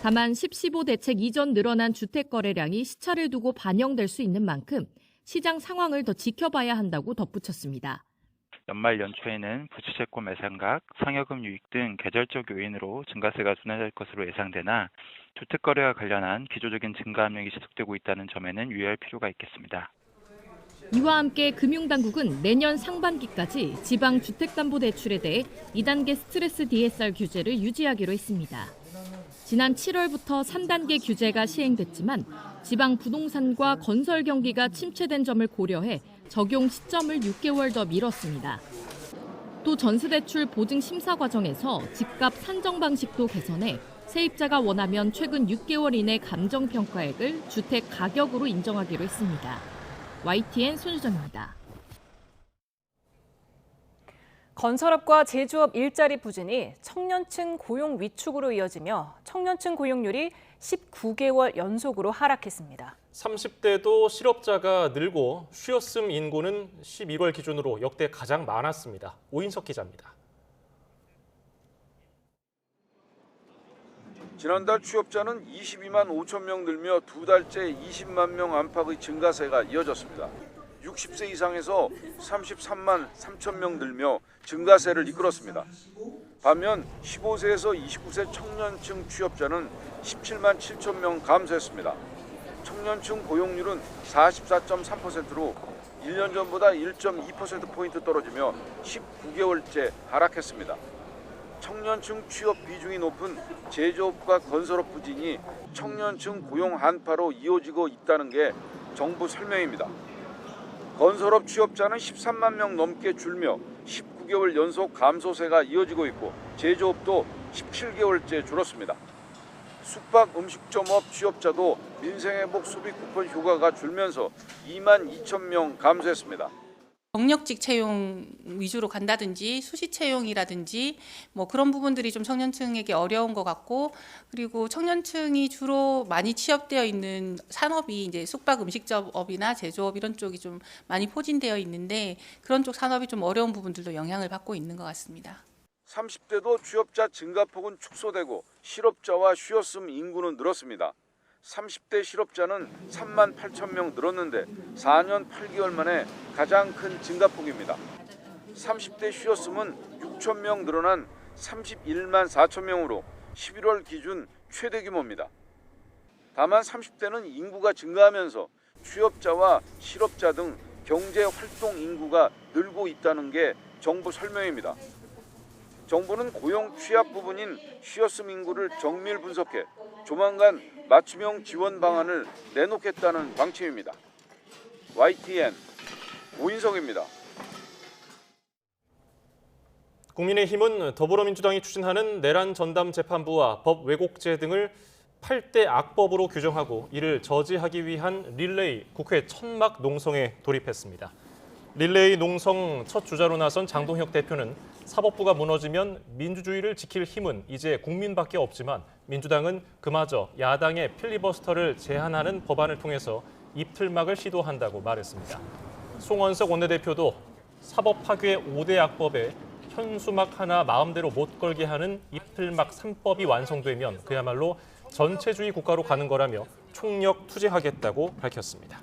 다만 10.15 대책 이전 늘어난 주택 거래량이 시차를 두고 반영될 수 있는 만큼 시장 상황을 더 지켜봐야 한다고 덧붙였습니다. 연말 연초에는 부채채권 매상각, 상여금 유익 등 계절적 요인으로 증가세가 둔화될 것으로 예상되나 주택 거래와 관련한 기조적인 증가 압력이 지속되고 있다는 점에는 유의할 필요가 있겠습니다. 이와 함께 금융당국은 내년 상반기까지 지방 주택담보대출에 대해 2단계 스트레스 DSR 규제를 유지하기로 했습니다. 지난 7월부터 3단계 규제가 시행됐지만 지방 부동산과 건설 경기가 침체된 점을 고려해 적용 시점을 6개월 더 미뤘습니다. 또 전세대출 보증 심사 과정에서 집값 산정 방식도 개선해 세입자가 원하면 최근 6개월 이내 감정평가액을 주택 가격으로 인정하기로 했습니다. YTN 손유정입니다. 건설업과 제조업 일자리 부진이 청년층 고용 위축으로 이어지며 청년층 고용률이 19개월 연속으로 하락했습니다. 30대도 실업자가 늘고 쉬었음 인구는 11월 기준으로 역대 가장 많았습니다. 오인석 기자입니다. 지난달 취업자는 22만 5천 명 늘며 두 달째 20만 명 안팎의 증가세가 이어졌습니다. 60세 이상에서 33만 3천 명 늘며 증가세를 이끌었습니다. 반면 15세에서 29세 청년층 취업자는 17만 7천 명 감소했습니다. 청년층 고용률은 44.3%로 1년 전보다 1.2%포인트 떨어지며 19개월째 하락했습니다. 청년층 취업 비중이 높은 제조업과 건설업 부진이 청년층 고용 한파로 이어지고 있다는 게 정부 설명입니다. 건설업 취업자는 13만 명 넘게 줄며 19개월 연속 감소세가 이어지고 있고 제조업도 17개월째 줄었습니다. 숙박 음식점업 취업자도 민생회복 소비 쿠폰 효과가 줄면서 2만 2천 명 감소했습니다. 경력직 채용 위주로 간다든지 수시 채용이라든지 뭐 그런 부분들이 좀 청년층에게 어려운 것 같고, 그리고 청년층이 주로 많이 취업되어 있는 산업이 이제 숙박 음식점업이나 제조업 이런 쪽이 좀 많이 포진되어 있는데 그런 쪽 산업이 좀 어려운 부분들도 영향을 받고 있는 것 같습니다. 30대도 취업자 증가폭은 축소되고 실업자와 쉬었음 인구는 늘었습니다. 30대 실업자는 3만 8천 명 늘었는데 4년 8개월 만에 가장 큰 증가폭입니다. 30대 쉬었음은 6천 명 늘어난 31만 4천 명으로 11월 기준 최대 규모입니다. 다만 30대는 인구가 증가하면서 취업자와 실업자 등 경제 활동 인구가 늘고 있다는 게 정부 설명입니다. 정부는 고용 취약 부분인 쉬었음 인구를 정밀 분석해 조만간 맞춤형 지원 방안을 내놓겠다는 방침입니다. YTN 오인석입니다. 국민의힘은 더불어민주당이 추진하는 내란 전담 재판부와 법 왜곡죄 등을 8대 악법으로 규정하고 이를 저지하기 위한 릴레이 국회 천막 농성에 돌입했습니다. 릴레이 농성 첫 주자로 나선 장동혁 대표는 사법부가 무너지면 민주주의를 지킬 힘은 이제 국민밖에 없지만 민주당은 그마저 야당의 필리버스터를 제한하는 법안을 통해서 입틀막을 시도한다고 말했습니다. 송원석 원내대표도 사법 파괴 5대 악법에 현수막 하나 마음대로 못 걸게 하는 입틀막 3법이 완성되면 그야말로 전체주의 국가로 가는 거라며 총력 투쟁하겠다고 밝혔습니다.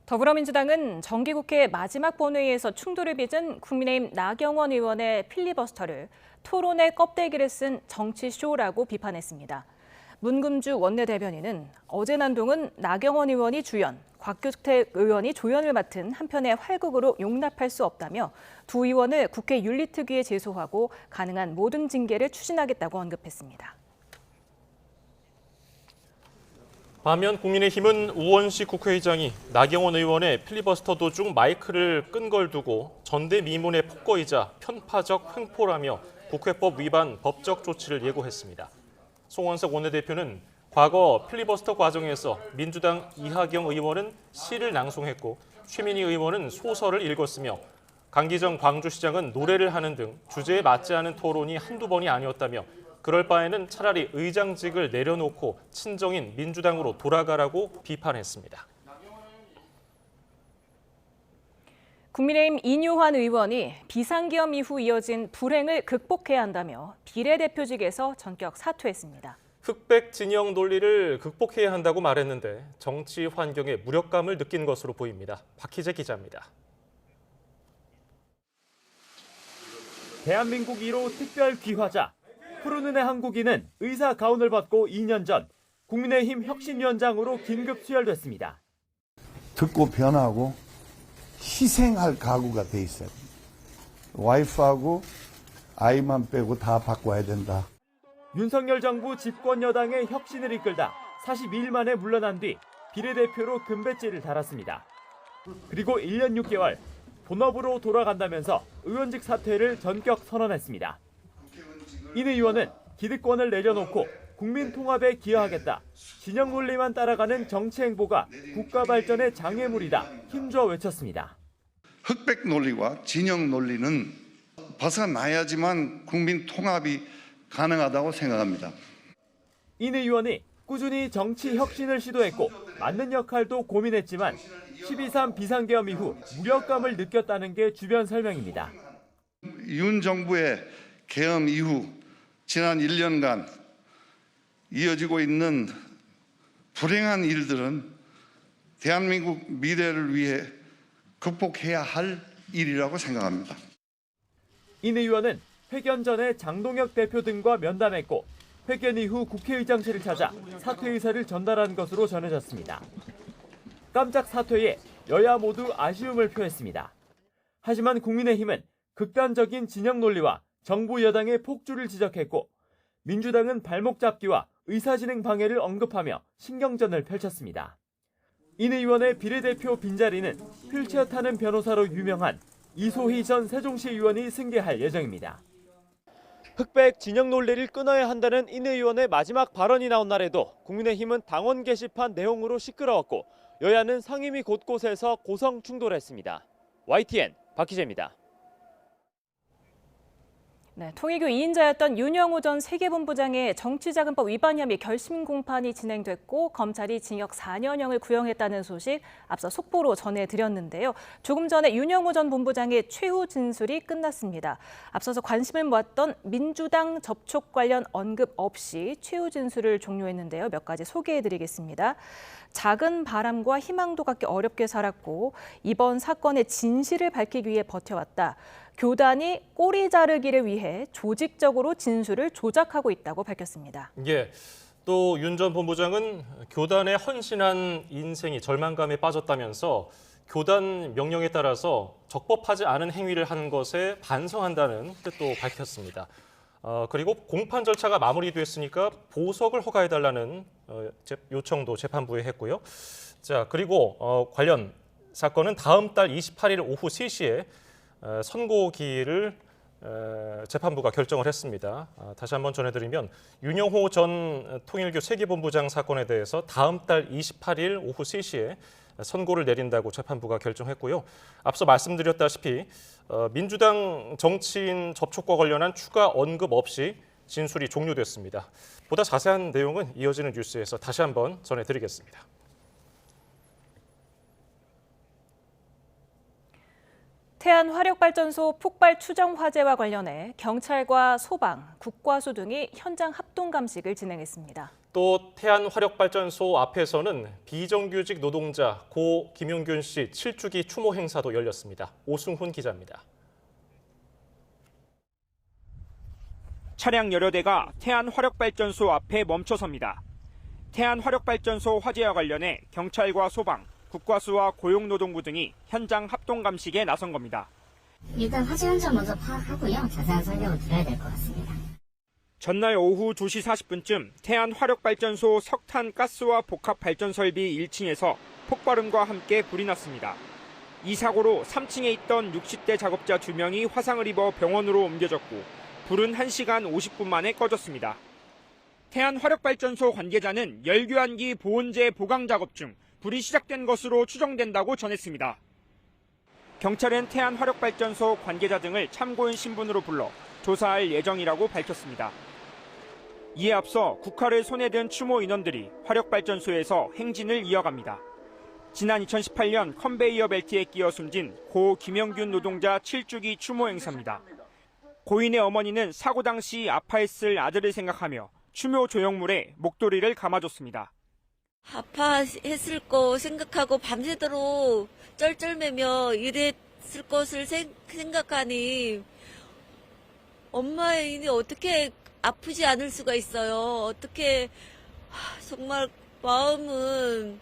더불어민주당은 정기국회 마지막 본회의에서 충돌을 빚은 국민의힘 나경원 의원의 필리버스터를 토론의 껍데기를 쓴 정치쇼라고 비판했습니다. 문금주 원내대변인은 어제 난동은 나경원 의원이 주연, 곽규택 의원이 조연을 맡은 한편의 활극으로 용납할 수 없다며 두 의원을 국회 윤리특위에 제소하고 가능한 모든 징계를 추진하겠다고 언급했습니다. 반면 국민의힘은 우원식 국회의장이 나경원 의원의 필리버스터 도중 마이크를 끈 걸 두고 전대미문의 폭거이자 편파적 횡포라며 국회법 위반 법적 조치를 예고했습니다. 송원석 원내대표는 과거 필리버스터 과정에서 민주당 이하경 의원은 시를 낭송했고 최민희 의원은 소설을 읽었으며 강기정 광주시장은 노래를 하는 등 주제에 맞지 않은 토론이 한두 번이 아니었다며 그럴 바에는 차라리 의장직을 내려놓고 친정인 민주당으로 돌아가라고 비판했습니다. 국민의힘 이뉴환 의원이 비상계엄 이후 이어진 불행을 극복해야 한다며 비례대표직에서 전격 사퇴했습니다. 흑백 진영 논리를 극복해야 한다고 말했는데 정치 환경에 무력감을 느낀 것으로 보입니다. 박희재 기자입니다. 대한민국 1호 특별 귀화자 푸른은의 한국인은 의사 가운을 벗고 2년 전 국민의힘 혁신위원장으로 긴급 수혈됐습니다. 듣고 변하고 희생할 각오가 돼 있어요. 와이프하고 아이만 빼고 다 바꿔야 된다. 윤석열 정부 집권 여당의 혁신을 이끌다 42일 만에 물러난 뒤 비례대표로 금배지를 달았습니다. 그리고 1년 6개월 본업으로 돌아간다면서 의원직 사퇴를 전격 선언했습니다. 인 의원은 기득권을 내려놓고 국민 통합에 기여하겠다. 진영 논리만 따라가는 정치 행보가 국가 발전의 장애물이다. 힘줘 외쳤습니다. 흑백 논리와 진영 논리는 벗어나야지만 국민 통합이 가능하다고 생각합니다. 인 의원이 꾸준히 정치 혁신을 시도했고 맞는 역할도 고민했지만 12.3 비상계엄 이후 무력감을 느꼈다는 게 주변 설명입니다. 윤 정부의 계엄 이후 지난 1년간 이어지고 있는 불행한 일들은 대한민국 미래를 위해 극복해야 할 일이라고 생각합니다. 인 의원은 회견 전에 장동혁 대표 등과 면담했고 회견 이후 국회의장실을 찾아 사퇴 의사를 전달한 것으로 전해졌습니다. 깜짝 사퇴에 여야 모두 아쉬움을 표했습니다. 하지만 국민의힘은 극단적인 진영 논리와 정부 여당의 폭주를 지적했고 민주당은 발목 잡기와 의사진행 방해를 언급하며 신경전을 펼쳤습니다. 인 의원의 비례대표 빈자리는 휠체어 타는 변호사로 유명한 이소희 전 세종시 의원이 승계할 예정입니다. 흑백 진영 논리를 끊어야 한다는 인 의원의 마지막 발언이 나온 날에도 국민의힘은 당원 게시판 내용으로 시끄러웠고 여야는 상임위 곳곳에서 고성 충돌했습니다. YTN 박희재입니다. 네, 통일교 2인자였던 윤영호 전 세계본부장의 정치자금법 위반 혐의 결심 공판이 진행됐고 검찰이 징역 4년형을 구형했다는 소식 앞서 속보로 전해드렸는데요. 조금 전에 윤영호 전 본부장의 최후 진술이 끝났습니다. 앞서서 관심을 모았던 민주당 접촉 관련 언급 없이 최후 진술을 종료했는데요. 몇 가지 소개해드리겠습니다. 작은 바람과 희망도 갖기 어렵게 살았고 이번 사건의 진실을 밝히기 위해 버텨왔다. 교단이 꼬리 자르기를 위해 조직적으로 진술을 조작하고 있다고 밝혔습니다. 예, 또 윤 전 본부장은 교단에 헌신한 인생이 절망감에 빠졌다면서 교단 명령에 따라서 적법하지 않은 행위를 한 것에 반성한다는 뜻도 밝혔습니다. 그리고 공판 절차가 마무리됐으니까 보석을 허가해달라는 요청도 재판부에 했고요. 자, 그리고 관련 사건은 다음 달 28일 오후 3시에 선고기일을 재판부가 결정을 했습니다. 다시 한번 전해드리면 윤영호 전 통일교 세계본부장 사건에 대해서 다음 달 28일 오후 3시에 선고를 내린다고 재판부가 결정했고요. 앞서 말씀드렸다시피 민주당 정치인 접촉과 관련한 추가 언급 없이 진술이 종료됐습니다. 보다 자세한 내용은 이어지는 뉴스에서 다시 한번 전해드리겠습니다. 태안화력발전소 폭발 추정 화재와 관련해 경찰과 소방, 국과수 등이 현장 합동 감식을 진행했습니다. 또 태안화력발전소 앞에서는 비정규직 노동자 고 김용균 씨 7주기 추모 행사도 열렸습니다. 오승훈 기자입니다. 차량 여러 대가 태안화력발전소 앞에 멈춰섭니다. 태안화력발전소 화재와 관련해 경찰과 소방, 국과수와 고용노동부 등이 현장 합동 감식에 나선 겁니다. 일단 화재 현장 먼저 파악하고요. 자세한 설명을 드려야 될 것 같습니다. 전날 오후 2시 40분쯤 태안화력발전소 석탄 가스와 복합 발전 설비 1층에서 폭발음과 함께 불이 났습니다. 이 사고로 3층에 있던 60대 작업자 2명이 화상을 입어 병원으로 옮겨졌고 불은 1시간 50분 만에 꺼졌습니다. 태안화력발전소 관계자는 열교환기 보온재 보강 작업 중 불이 시작된 것으로 추정된다고 전했습니다. 경찰은 태안화력발전소 관계자 등을 참고인 신분으로 불러 조사할 예정이라고 밝혔습니다. 이에 앞서 국화를 손에 든 추모 인원들이 화력발전소에서 행진을 이어갑니다. 지난 2018년 컨베이어 벨트에 끼어 숨진 고 김영균 노동자 7주기 추모 행사입니다. 고인의 어머니는 사고 당시 아파했을 아들을 생각하며 추모 조형물에 목도리를 감아줬습니다. 아파했을 거 생각하고 밤새도록 쩔쩔매며 이랬을 것을 생각하니 엄마의 인이 어떻게 아프지 않을 수가 있어요. 어떻게 정말 마음은.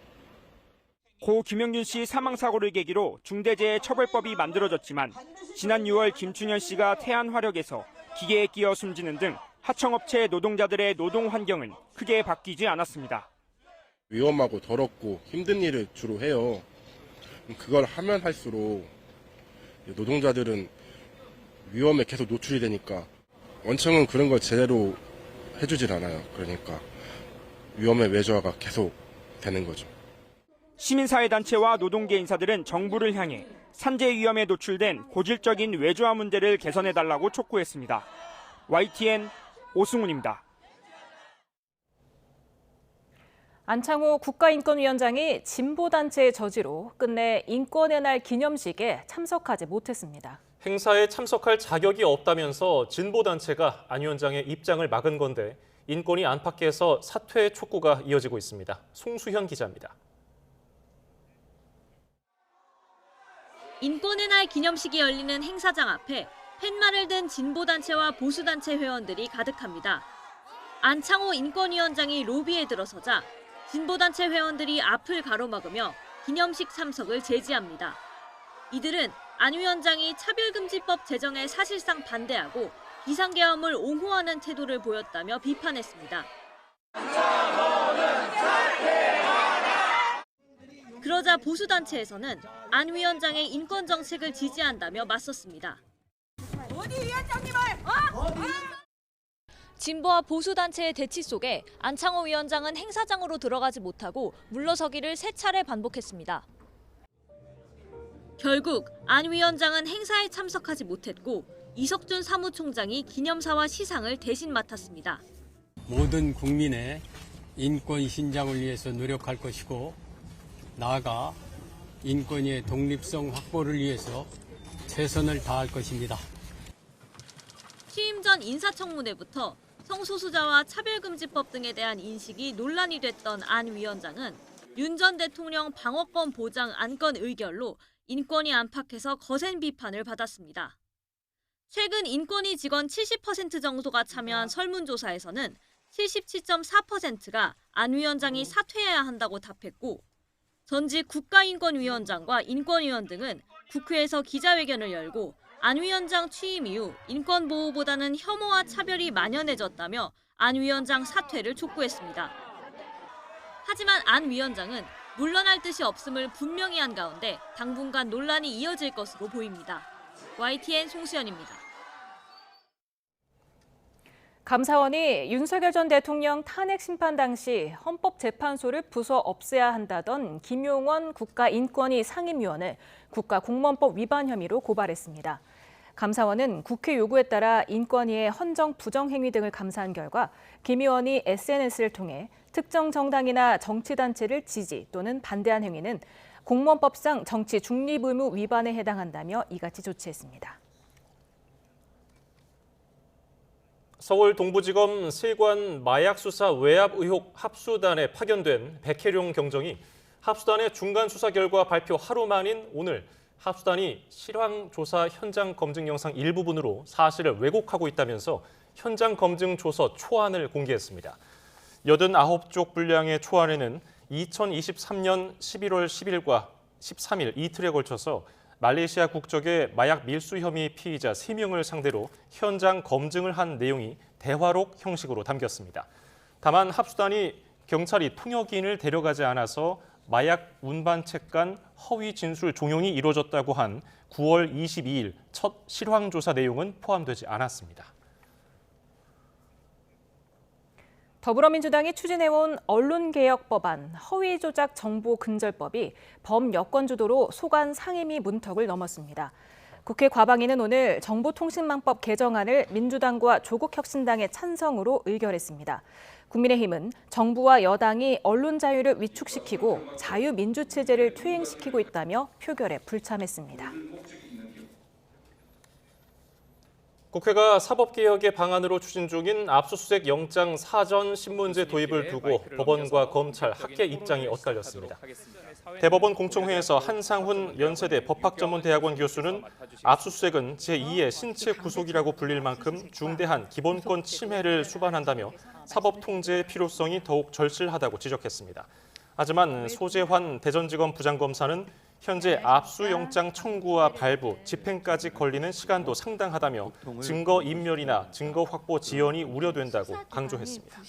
고 김영균 씨 사망사고를 계기로 중대재해처벌법이 만들어졌지만 지난 6월 김춘현 씨가 태안화력에서 기계에 끼어 숨지는 등 하청업체 노동자들의 노동 환경은 크게 바뀌지 않았습니다. 위험하고 더럽고 힘든 일을 주로 해요. 그걸 하면 할수록 노동자들은 위험에 계속 노출이 되니까 원청은 그런 걸 제대로 해주질 않아요. 그러니까 위험의 외조화가 계속 되는 거죠. 시민사회단체와 노동계 인사들은 정부를 향해 산재 위험에 노출된 고질적인 외조화 문제를 개선해달라고 촉구했습니다. YTN 오승훈입니다. 안창호 국가인권위원장이 진보단체의 저지로 끝내 인권의 날 기념식에 참석하지 못했습니다. 행사에 참석할 자격이 없다면서 진보단체가 안 위원장의 입장을 막은 건데 인권위 안팎에서 사퇴 촉구가 이어지고 있습니다. 송수현 기자입니다. 인권의 날 기념식이 열리는 행사장 앞에 팻말을 든 진보단체와 보수단체 회원들이 가득합니다. 안창호 인권위원장이 로비에 들어서자 진보단체 회원들이 앞을 가로막으며 기념식 참석을 제지합니다. 이들은 안 위원장이 차별금지법 제정에 사실상 반대하고 비상계엄을 옹호하는 태도를 보였다며 비판했습니다. 그러자 보수단체에서는 안 위원장의 인권 정책을 지지한다며 맞섰습니다. 어디 위원장님을! 진보와 보수단체의 대치 속에 안창호 위원장은 행사장으로 들어가지 못하고 물러서기를 3차례 반복했습니다. 결국 안 위원장은 행사에 참석하지 못했고 이석준 사무총장이 기념사와 시상을 대신 맡았습니다. 모든 국민의 인권 신장을 위해서 노력할 것이고 나아가 인권의 독립성 확보를 위해서 최선을 다할 것입니다. 취임 전 인사청문회부터 성소수자와 차별금지법 등에 대한 인식이 논란이 됐던 안 위원장은 윤 전 대통령 방어권 보장 안건 의결로 인권위 안팎에서 거센 비판을 받았습니다. 최근 인권위 직원 70% 정도가 참여한 설문조사에서는 77.4%가 안 위원장이 사퇴해야 한다고 답했고 전직 국가인권위원장과 인권위원 등은 국회에서 기자회견을 열고 안 위원장 취임 이후 인권보호보다는 혐오와 차별이 만연해졌다며 안 위원장 사퇴를 촉구했습니다. 하지만 안 위원장은 물러날 뜻이 없음을 분명히 한 가운데 당분간 논란이 이어질 것으로 보입니다. YTN 송수연입니다. 감사원이 윤석열 전 대통령 탄핵 심판 당시 헌법재판소를 부서 없애야 한다던 김용원 국가인권위 상임위원을 국가공무원법 위반 혐의로 고발했습니다. 감사원은 국회 요구에 따라 인권위의 헌정 부정행위 등을 감사한 결과 김 의원이 SNS를 통해 특정 정당이나 정치단체를 지지 또는 반대한 행위는 공무원법상 정치 중립 의무 위반에 해당한다며 이같이 조치했습니다. 서울 동부지검 세관 마약수사 외압 의혹 합수단에 파견된 백혜룡 경정이 합수단의 중간 수사 결과 발표 하루 만인 오늘 합수단이 실황조사 현장 검증 영상 일부분으로 사실을 왜곡하고 있다면서 현장 검증 조서 초안을 공개했습니다. 89쪽 분량의 초안에는 2023년 11월 10일과 13일 이틀에 걸쳐서 말레이시아 국적의 마약 밀수 혐의 피의자 3명을 상대로 현장 검증을 한 내용이 대화록 형식으로 담겼습니다. 다만 합수단이 경찰이 통역인을 데려가지 않아서 마약 운반책 간 허위 진술 종용이 이루어졌다고 한 9월 22일 첫 실황조사 내용은 포함되지 않았습니다. 더불어민주당이 추진해온 언론개혁법안 허위조작 정보근절법이 범여권주도로 소관 상임위 문턱을 넘었습니다. 국회 과방위는 오늘 정보통신망법 개정안을 민주당과 조국혁신당의 찬성으로 의결했습니다. 국민의힘은 정부와 여당이 언론 자유를 위축시키고 자유민주체제를 퇴행시키고 있다며 표결에 불참했습니다. 국회가 사법개혁의 방안으로 추진 중인 압수수색 영장 사전 신문제 도입을 두고 법원과 검찰, 학계 입장이 엇갈렸습니다. 대법원 공청회에서 한상훈 연세대 법학전문대학원 교수는 압수수색은 제2의 신체 구속이라고 불릴 만큼 중대한 기본권 침해를 수반한다며 사법 통제의 필요성이 더욱 절실하다고 지적했습니다. 하지만 소재환 대전지검 부장검사는 현재 압수영장 청구와 발부, 집행까지 걸리는 시간도 상당하다며 증거 인멸이나 증거 확보 지연이 우려된다고 강조했습니다.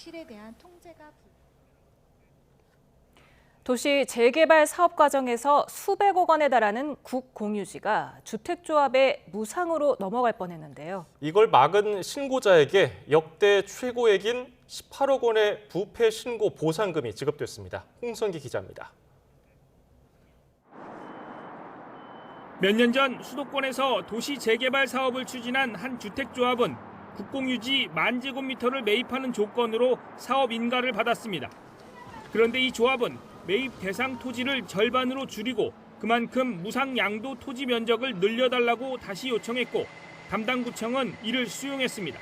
도시 재개발 사업 과정에서 수백억 원에 달하는 국공유지가 주택조합의 무상으로 넘어갈 뻔했는데요. 이걸 막은 신고자에게 역대 최고액인 18억 원의 부패 신고 보상금이 지급됐습니다. 홍성기 기자입니다. 몇 년 전 수도권에서 도시 재개발 사업을 추진한 한 주택조합은 국공유지 10,000제곱미터를 매입하는 조건으로 사업 인가를 받았습니다. 그런데 이 조합은 매입 대상 토지를 절반으로 줄이고 그만큼 무상 양도 토지 면적을 늘려달라고 다시 요청했고 담당 구청은 이를 수용했습니다.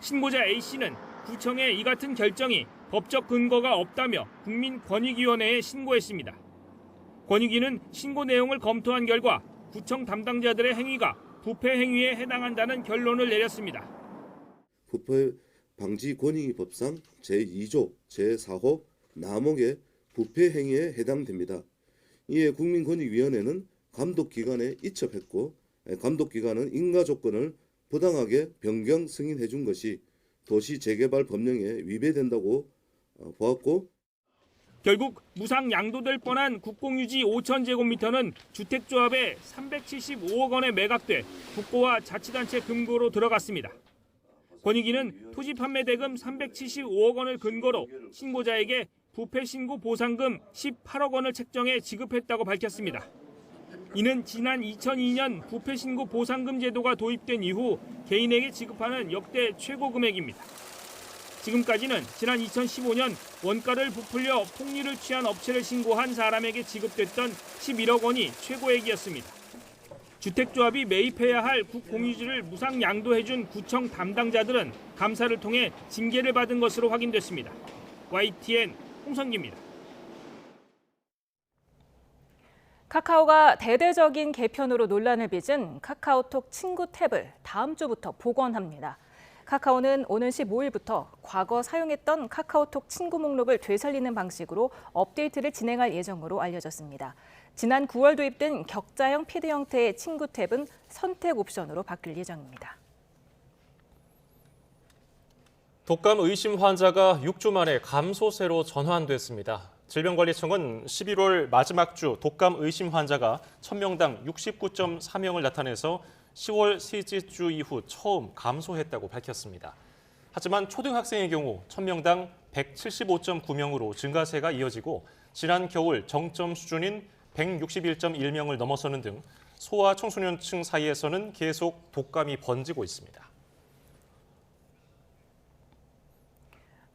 신고자 A씨는 구청의 이 같은 결정이 법적 근거가 없다며 국민권익위원회에 신고했습니다. 권익위는 신고 내용을 검토한 결과 구청 담당자들의 행위가 부패 행위에 해당한다는 결론을 내렸습니다. 부패 방지 권익위 법상 제2조 제4호 남목의 부패 행위에 해당됩니다. 이에 국민권익위원회는 감독기관에 이첩했고 감독기관은 인가 조건을 부당하게 변경 승인해 준 것이 도시재개발 법령에 위배된다고 보았고 결국 무상 양도될 뻔한 국공유지 5,000제곱미터는 주택조합에 375억 원에 매각돼 국고와 자치단체 금고로 들어갔습니다. 권익위는 토지 판매 대금 375억 원을 근거로 신고자에게 부패 신고 보상금 18억 원을 책정해 지급했다고 밝혔습니다. 이는 지난 2002년 부패 신고 보상금 제도가 도입된 이후 개인에게 지급하는 역대 최고 금액입니다. 지금까지는 지난 2015년 원가를 부풀려 폭리를 취한 업체를 신고한 사람에게 지급됐던 11억 원이 최고액이었습니다. 주택조합이 매입해야 할 국공유지를 무상 양도해준 구청 담당자들은 감사를 통해 징계를 받은 것으로 확인됐습니다. YTN 홍성기입니다. 카카오가 대대적인 개편으로 논란을 빚은 카카오톡 친구 탭을 다음 주부터 복원합니다. 카카오는 오는 15일부터 과거 사용했던 카카오톡 친구 목록을 되살리는 방식으로 업데이트를 진행할 예정으로 알려졌습니다. 지난 9월 도입된 격자형 피드 형태의 친구 탭은 선택 옵션으로 바뀔 예정입니다. 독감 의심 환자가 6주 만에 감소세로 전환됐습니다. 질병관리청은 11월 마지막 주 독감 의심 환자가 1000명당 69.4명을 나타내서 10월 셋째 주 이후 처음 감소했다고 밝혔습니다. 하지만 초등학생의 경우 1000명당 175.9명으로 증가세가 이어지고 지난 겨울 정점 수준인 161.1명을 넘어서는 등 소아 청소년층 사이에서는 계속 독감이 번지고 있습니다.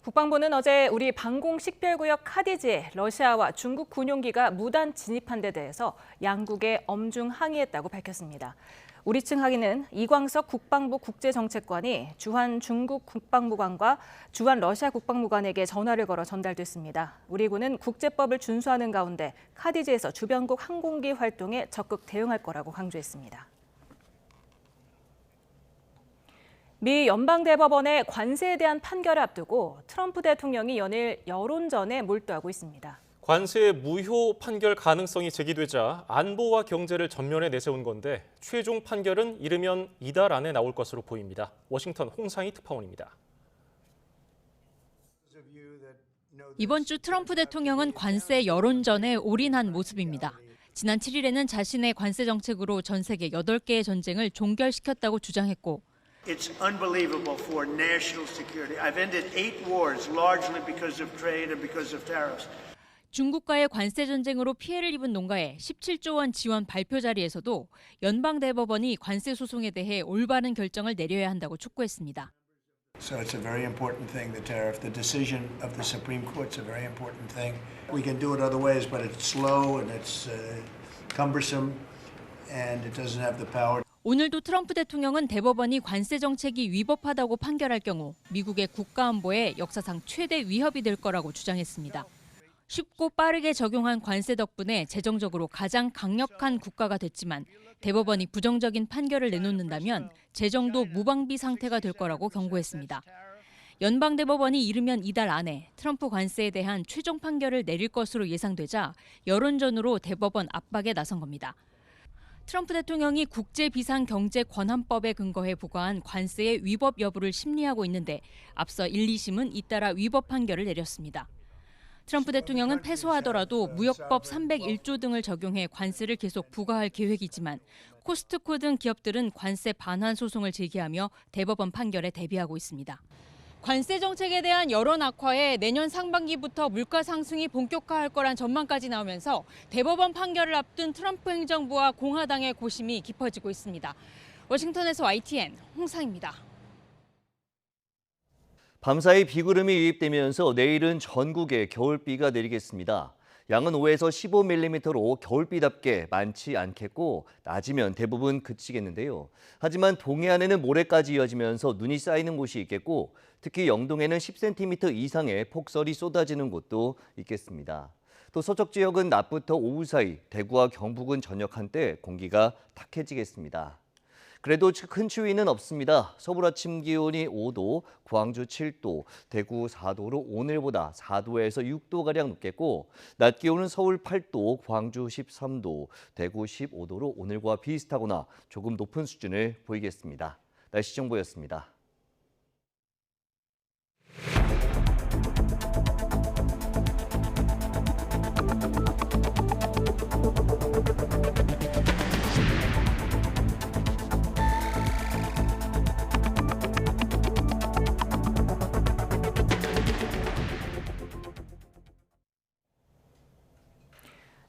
국방부는 어제 우리 방공 식별구역 카디지에 러시아와 중국 군용기가 무단 진입한 데 대해서 양국에 엄중 항의했다고 밝혔습니다. 우리 측 항의는 이광석 국방부 국제정책관이 주한 중국 국방무관과 주한 러시아 국방무관에게 전화를 걸어 전달됐습니다. 우리 군은 국제법을 준수하는 가운데 카디지에서 주변국 항공기 활동에 적극 대응할 거라고 강조했습니다. 미 연방대법원의 관세에 대한 판결을 앞두고 트럼프 대통령이 연일 여론전에 몰두하고 있습니다. 관세 무효 판결 가능성이 제기되자 안보와 경제를 전면에 내세운 건데 최종 판결은 이르면 이달 안에 나올 것으로 보입니다. 워싱턴 홍상희 특파원입니다. 이번 주 트럼프 대통령은 관세 여론전에 올인한 모습입니다. 지난 7일에는 자신의 관세 정책으로 전 세계 8개의 전쟁을 종결시켰다고 주장했고 It's unbelievable for national security. I've ended 8 wars largely because of trade and because of tariffs. 중국과의 관세 전쟁으로 피해를 입은 농가에 17조 원 지원 발표 자리에서도 연방대법원이 관세 소송에 대해 올바른 결정을 내려야 한다고 촉구했습니다. So it's a very important thing, the tariff. The decision of the Supreme Court's a very important thing. We can do it other ways, but it's slow and it's cumbersome and it doesn't have the power. 오늘도 트럼프 대통령은 대법원이 관세 정책이 위법하다고 판결할 경우 미국의 국가안보에 역사상 최대 위협이 될 거라고 주장했습니다. 쉽고 빠르게 적용한 관세 덕분에 재정적으로 가장 강력한 국가가 됐지만 대법원이 부정적인 판결을 내놓는다면 재정도 무방비 상태가 될 거라고 경고했습니다. 연방대법원이 이르면 이달 안에 트럼프 관세에 대한 최종 판결을 내릴 것으로 예상되자 여론전으로 대법원 압박에 나선 겁니다. 트럼프 대통령이 국제비상경제권한법에 근거해 부과한 관세의 위법 여부를 심리하고 있는데 앞서 1, 2심은 잇따라 위법 판결을 내렸습니다. 트럼프 대통령은 패소하더라도 무역법 301조 등을 적용해 관세를 계속 부과할 계획이지만 코스트코 등 기업들은 관세 반환 소송을 제기하며 대법원 판결에 대비하고 있습니다. 관세 정책에 대한 여론 악화에 내년 상반기부터 물가 상승이 본격화할 거란 전망까지 나오면서 대법원 판결을 앞둔 트럼프 행정부와 공화당의 고심이 깊어지고 있습니다. 워싱턴에서 YTN 홍상입니다. 밤사이 비구름이 유입되면서 내일은 전국에 겨울비가 내리겠습니다. 양은 5에서 15mm로 겨울비답게 많지 않겠고 낮이면 대부분 그치겠는데요. 하지만 동해안에는 모레까지 이어지면서 눈이 쌓이는 곳이 있겠고 특히 영동에는 10cm 이상의 폭설이 쏟아지는 곳도 있겠습니다. 또 서쪽 지역은 낮부터 오후 사이, 대구와 경북은 저녁 한때 공기가 탁해지겠습니다. 그래도 큰 추위는 없습니다. 서울 아침 기온이 5도, 광주 7도, 대구 4도로 오늘보다 4도에서 6도가량 높겠고 낮 기온은 서울 8도, 광주 13도, 대구 15도로 오늘과 비슷하거나 조금 높은 수준을 보이겠습니다. 날씨 정보였습니다.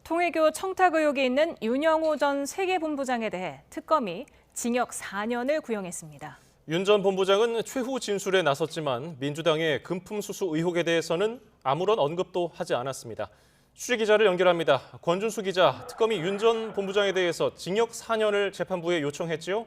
통일교 청탁 의혹이 있는 윤영호 전 세계본부장에 대해 특검이 징역 4년을 구형했습니다. 윤 전 본부장은 최후 진술에 나섰지만 민주당의 금품 수수 의혹에 대해서는 아무런 언급도 하지 않았습니다. 취재기자를 연결합니다. 권준수 기자, 특검이 윤 전 본부장에 대해서 징역 4년을 재판부에 요청했지요?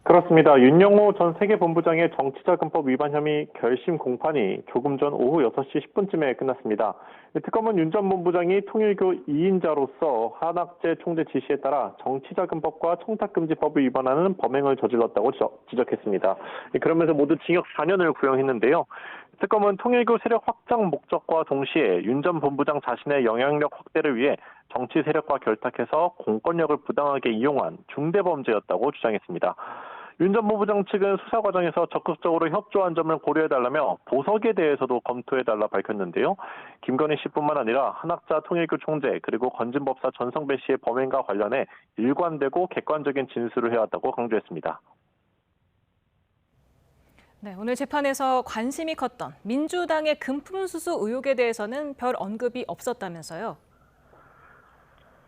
그렇습니다. 윤영호 전 세계본부장의 정치자금법 위반 혐의 결심 공판이 조금 전 오후 6시 10분쯤에 끝났습니다. 특검은 윤 전 본부장이 통일교 2인자로서 한학재 총재 지시에 따라 정치자금법과 청탁금지법을 위반하는 범행을 저질렀다고 지적했습니다. 그러면서 모두 징역 4년을 구형했는데요. 특검은 통일교 세력 확장 목적과 동시에 윤 전 본부장 자신의 영향력 확대를 위해 정치 세력과 결탁해서 공권력을 부당하게 이용한 중대범죄였다고 주장했습니다. 윤 전 본부장 측은 수사 과정에서 적극적으로 협조한 점을 고려해달라며 보석에 대해서도 검토해달라 밝혔는데요. 김건희 씨뿐만 아니라 한학자 통일교 총재 그리고 건진법사 전성배 씨의 범행과 관련해 일관되고 객관적인 진술을 해왔다고 강조했습니다. 네, 오늘 재판에서 관심이 컸던 민주당의 금품 수수 의혹에 대해서는 별 언급이 없었다면서요?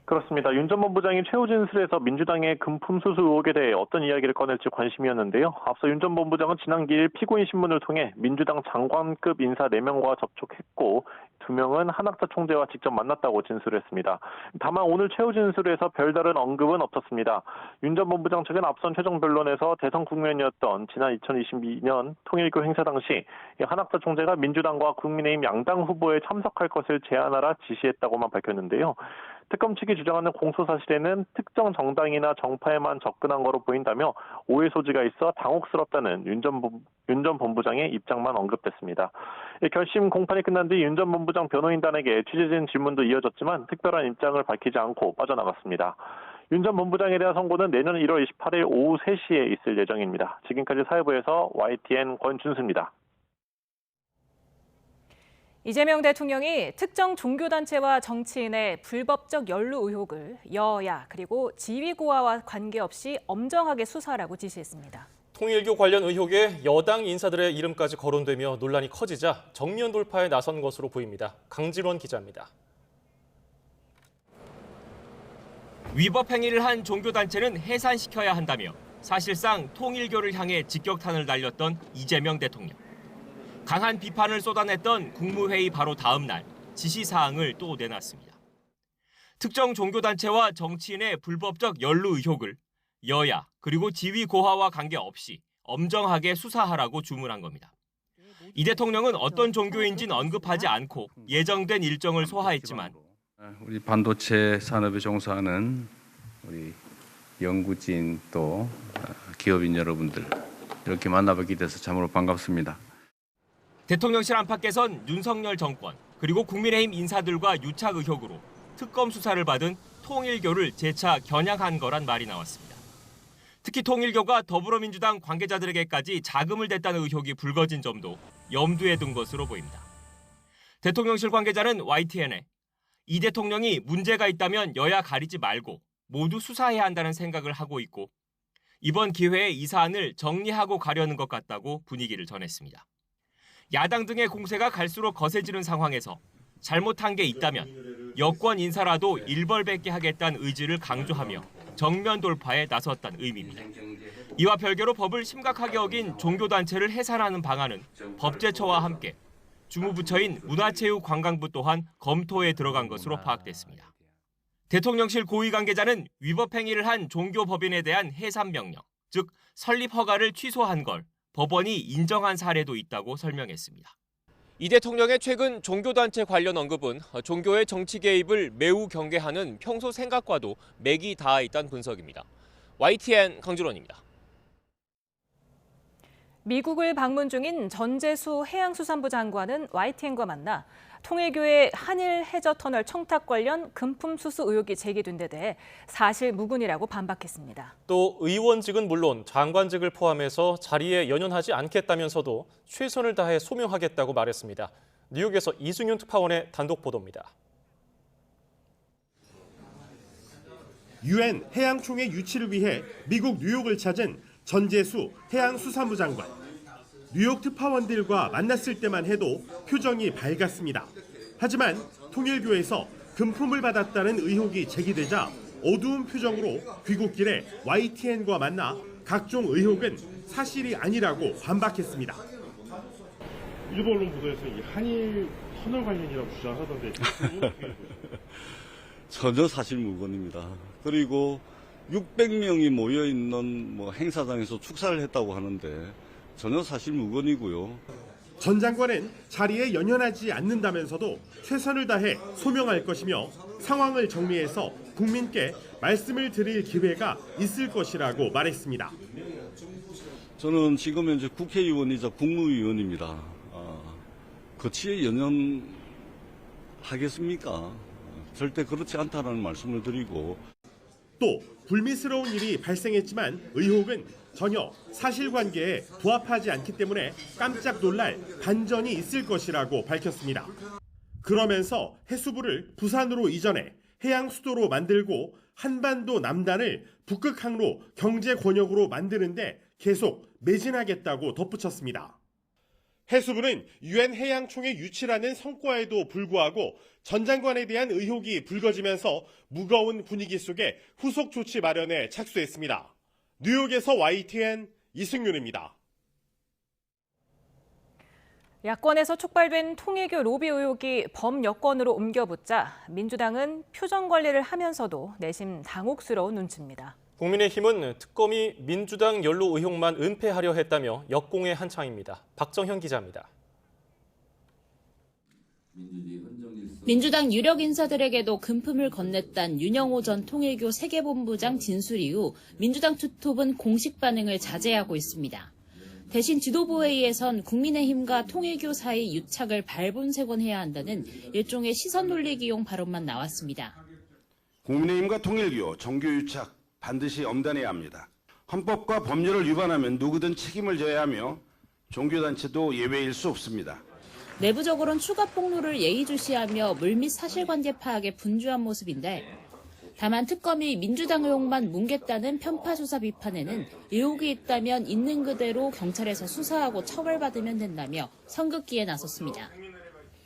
그렇습니다. 윤 전 본부장이 최후 진술에서 민주당의 금품 수수 의혹에 대해 어떤 이야기를 꺼낼지 관심이었는데요. 앞서 윤 전 본부장은 지난 2일 피고인 신문을 통해 민주당 장관급 인사 4명과 접촉했고 2명은 한학자 총재와 직접 만났다고 진술했습니다. 다만 오늘 최후 진술에서 별다른 언급은 없었습니다. 윤 전 본부장 측은 앞선 최종 변론에서 대선 국면이었던 지난 2022년 통일교 행사 당시 한학자 총재가 민주당과 국민의힘 양당 후보에 참석할 것을 제안하라 지시했다고만 밝혔는데요. 특검 측이 주장하는 공소사실에는 특정 정당이나 정파에만 접근한 거로 보인다며 오해 소지가 있어 당혹스럽다는 윤 전 본부장의 입장만 언급됐습니다. 결심 공판이 끝난 뒤 윤 전 본부장 변호인단에게 취재진 질문도 이어졌지만 특별한 입장을 밝히지 않고 빠져나갔습니다. 윤 전 본부장에 대한 선고는 내년 1월 28일 오후 3시에 있을 예정입니다. 지금까지 사회부에서 YTN 권준수입니다. 이재명 대통령이 특정 종교단체와 정치인의 불법적 연루 의혹을 여야 그리고 지위고하와 관계없이 엄정하게 수사하라고 지시했습니다. 통일교 관련 의혹에 여당 인사들의 이름까지 거론되며 논란이 커지자 정면 돌파에 나선 것으로 보입니다. 강진원 기자입니다. 위법 행위를 한 종교단체는 해산시켜야 한다며 사실상 통일교를 향해 직격탄을 날렸던 이재명 대통령. 강한 비판을 쏟아냈던 국무회의 바로 다음 날 지시사항을 또 내놨습니다. 특정 종교단체와 정치인의 불법적 연루 의혹을 여야 그리고 지위 고하와 관계없이 엄정하게 수사하라고 주문한 겁니다. 이 대통령은 어떤 종교인지는 언급하지 않고 예정된 일정을 소화했지만 우리 반도체 산업에 종사하는 우리 연구진 또 기업인 여러분들 이렇게 만나뵙게 돼서 참으로 반갑습니다. 대통령실 안팎에선 윤석열 정권 그리고 국민의힘 인사들과 유착 의혹으로 특검 수사를 받은 통일교를 재차 겨냥한 거란 말이 나왔습니다. 특히 통일교가 더불어민주당 관계자들에게까지 자금을 댔다는 의혹이 불거진 점도 염두에 둔 것으로 보입니다. 대통령실 관계자는 YTN에 이 대통령이 문제가 있다면 여야 가리지 말고 모두 수사해야 한다는 생각을 하고 있고 이번 기회에 이 사안을 정리하고 가려는 것 같다고 분위기를 전했습니다. 야당 등의 공세가 갈수록 거세지는 상황에서 잘못한 게 있다면 여권 인사라도 일벌백계 하겠다는 의지를 강조하며 정면 돌파에 나섰다는 의미입니다. 이와 별개로 법을 심각하게 어긴 종교단체를 해산하는 방안은 법제처와 함께 주무부처인 문화체육관광부 또한 검토에 들어간 것으로 파악됐습니다. 대통령실 고위 관계자는 위법 행위를 한 종교법인에 대한 해산 명령, 즉 설립 허가를 취소한 걸 법원이 인정한 사례도 있다고 설명했습니다. 이 대통령의 최근 종교단체 관련 언급은 종교의 정치 개입을 매우 경계하는 평소 생각과도 맥이 닿아 있다는 분석입니다. YTN 강준원입니다. 미국을 방문 중인 전재수 해양수산부 장관은 YTN과 만나 통일교의 한일 해저터널 청탁 관련 금품 수수 의혹이 제기된 데 대해 사실 무근이라고 반박했습니다. 또 의원직은 물론 장관직을 포함해서 자리에 연연하지 않겠다면서도 최선을 다해 소명하겠다고 말했습니다. 뉴욕에서 이승윤 특파원의 단독 보도입니다. 유엔 해양총회 유치를 위해 미국 뉴욕을 찾은 전재수 해양수산부 장관. 뉴욕 특파원들과 만났을 때만 해도 표정이 밝았습니다. 하지만 통일교에서 금품을 받았다는 의혹이 제기되자 어두운 표정으로 귀국길에 YTN과 만나 각종 의혹은 사실이 아니라고 반박했습니다. 일본 언론 보도에서 이 한일 터널 관련이라고 주장하던데 전혀 사실무근입니다. 그리고 600명이 모여있는 행사장에서 축사를 했다고 하는데 전혀 사실무근이고요. 전 장관은 자리에 연연하지 않는다면서도 최선을 다해 소명할 것이며 상황을 정리해서 국민께 말씀을 드릴 기회가 있을 것이라고 말했습니다. 저는 지금 현재 국회의원이자 국무위원입니다. 거치에 연연하겠습니까? 절대 그렇지 않다는 말씀을 드리고 또 불미스러운 일이 발생했지만 의혹은 전혀 사실관계에 부합하지 않기 때문에 깜짝 놀랄 반전이 있을 것이라고 밝혔습니다. 그러면서 해수부를 부산으로 이전해 해양 수도로 만들고 한반도 남단을 북극 항로 경제 권역으로 만드는데 계속 매진하겠다고 덧붙였습니다. 해수부는 유엔 해양총회 유치라는 성과에도 불구하고 전 장관에 대한 의혹이 불거지면서 무거운 분위기 속에 후속 조치 마련에 착수했습니다. 뉴욕에서 YTN 이승윤입니다. 야권에서 촉발된 통일교 로비 의혹이 범여권으로 옮겨붙자 민주당은 표정 관리를 하면서도 내심 당혹스러운 눈치입니다. 국민의힘은 특검이 민주당 연루 의혹만 은폐하려 했다며 역공에 한창입니다. 박정현 기자입니다. 민주당 유력 인사들에게도 금품을 건넸단 윤영호 전 통일교 세계본부장 진술 이후 민주당 투톱은 공식 반응을 자제하고 있습니다. 대신 지도부회의에선 국민의힘과 통일교 사이 유착을 발본색원해야 한다는 일종의 시선 돌리기용 발언만 나왔습니다. 국민의힘과 통일교 정교 유착 반드시 엄단해야 합니다. 헌법과 법률을 위반하면 누구든 책임을 져야 하며 종교단체도 예외일 수 없습니다. 내부적으로는 추가 폭로를 예의주시하며 물밑 사실관계 파악에 분주한 모습인데 다만 특검이 민주당 의혹만 뭉갰다는 편파수사 비판에는 의혹이 있다면 있는 그대로 경찰에서 수사하고 처벌받으면 된다며 선긋기에 나섰습니다.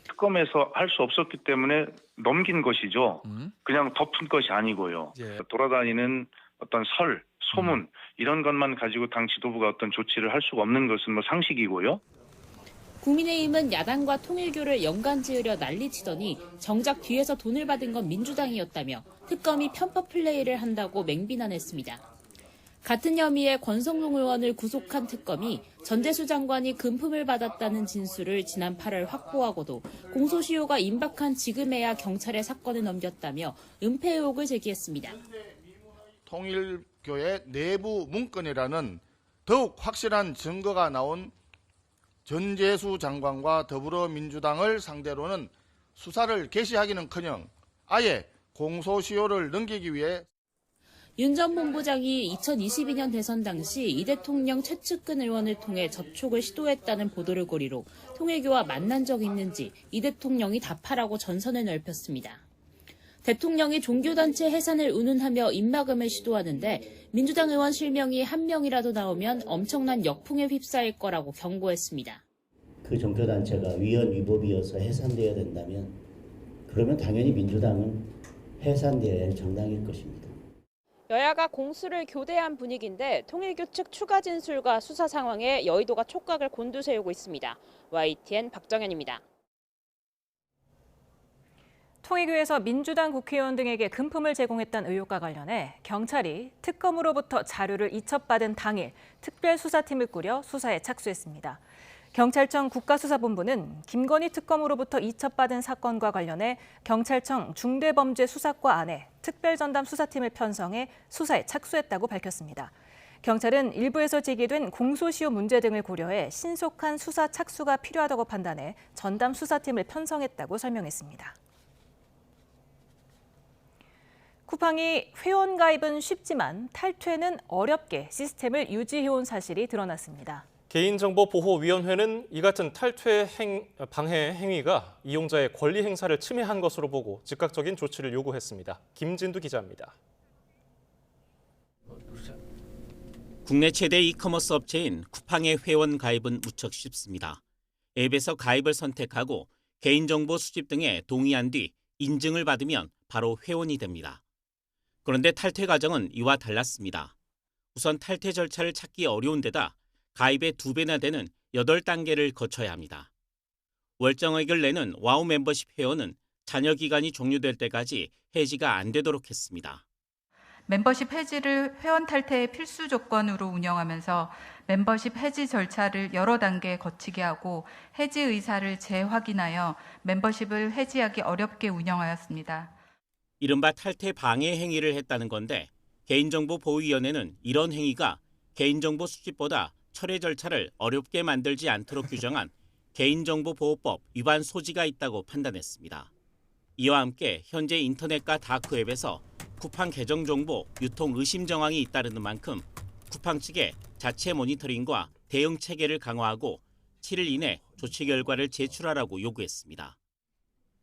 특검에서 할 수 없었기 때문에 넘긴 것이죠. 그냥 덮은 것이 아니고요. 돌아다니는 어떤 설, 소문 이런 것만 가지고 당 지도부가 어떤 조치를 할 수가 없는 것은 상식이고요. 국민의힘은 야당과 통일교를 연관 지으려 난리치더니 정작 뒤에서 돈을 받은 건 민주당이었다며 특검이 편파 플레이를 한다고 맹비난했습니다. 같은 혐의에 권성동 의원을 구속한 특검이 전재수 장관이 금품을 받았다는 진술을 지난 8월 확보하고도 공소시효가 임박한 지금에야 경찰에 사건을 넘겼다며 은폐 의혹을 제기했습니다. 통일교의 내부 문건이라는 더욱 확실한 증거가 나온 전재수 장관과 더불어민주당을 상대로는 수사를 개시하기는커녕 아예 공소시효를 넘기기 위해 윤 전 본부장이 2022년 대선 당시 이 대통령 최측근 의원을 통해 접촉을 시도했다는 보도를 고리로 통일교와 만난 적 있는지 이 대통령이 답하라고 전선을 넓혔습니다. 대통령이 종교단체 해산을 운운하며 입막음을 시도하는데 민주당 의원 실명이 한 명이라도 나오면 엄청난 역풍에 휩싸일 거라고 경고했습니다. 그 종교단체가 위헌 위법이어서 해산되어야 된다면 그러면 당연히 민주당은 해산되어야 할 정당일 것입니다. 여야가 공수를 교대한 분위기인데 통일교 측 추가 진술과 수사 상황에 여의도가 촉각을 곤두세우고 있습니다. YTN 박정현입니다. 통일교에서 민주당 국회의원 등에게 금품을 제공했던 의혹과 관련해 경찰이 특검으로부터 자료를 이첩받은 당일 특별수사팀을 꾸려 수사에 착수했습니다. 경찰청 국가수사본부는 김건희 특검으로부터 이첩받은 사건과 관련해 경찰청 중대범죄수사과 안에 특별전담 수사팀을 편성해 수사에 착수했다고 밝혔습니다. 경찰은 일부에서 제기된 공소시효 문제 등을 고려해 신속한 수사 착수가 필요하다고 판단해 전담 수사팀을 편성했다고 설명했습니다. 쿠팡이 회원 가입은 쉽지만 탈퇴는 어렵게 시스템을 유지해온 사실이 드러났습니다. 개인정보보호위원회는 이 같은 탈퇴 방해 행위가 이용자의 권리 행사를 침해한 것으로 보고 즉각적인 조치를 요구했습니다. 김진두 기자입니다. 국내 최대 이커머스 업체인 쿠팡의 회원 가입은 무척 쉽습니다. 앱에서 가입을 선택하고 개인정보 수집 등에 동의한 뒤 인증을 받으면 바로 회원이 됩니다. 그런데 탈퇴 과정은 이와 달랐습니다. 우선 탈퇴 절차를 찾기 어려운 데다 가입의 2배나 되는 8단계를 거쳐야 합니다. 월정액을 내는 와우 멤버십 회원은 잔여 기간이 종료될 때까지 해지가 안 되도록 했습니다. 멤버십 해지를 회원 탈퇴의 필수 조건으로 운영하면서 멤버십 해지 절차를 여러 단계 거치게 하고 해지 의사를 재확인하여 멤버십을 해지하기 어렵게 운영하였습니다. 이른바 탈퇴 방해 행위를 했다는 건데 개인정보보호위원회는 이런 행위가 개인정보 수집보다 철회 절차를 어렵게 만들지 않도록 규정한 개인정보보호법 위반 소지가 있다고 판단했습니다. 이와 함께 현재 인터넷과 다크웹에서 쿠팡 계정 정보 유통 의심 정황이 잇따르는 만큼 쿠팡 측에 자체 모니터링과 대응 체계를 강화하고 7일 이내 조치 결과를 제출하라고 요구했습니다.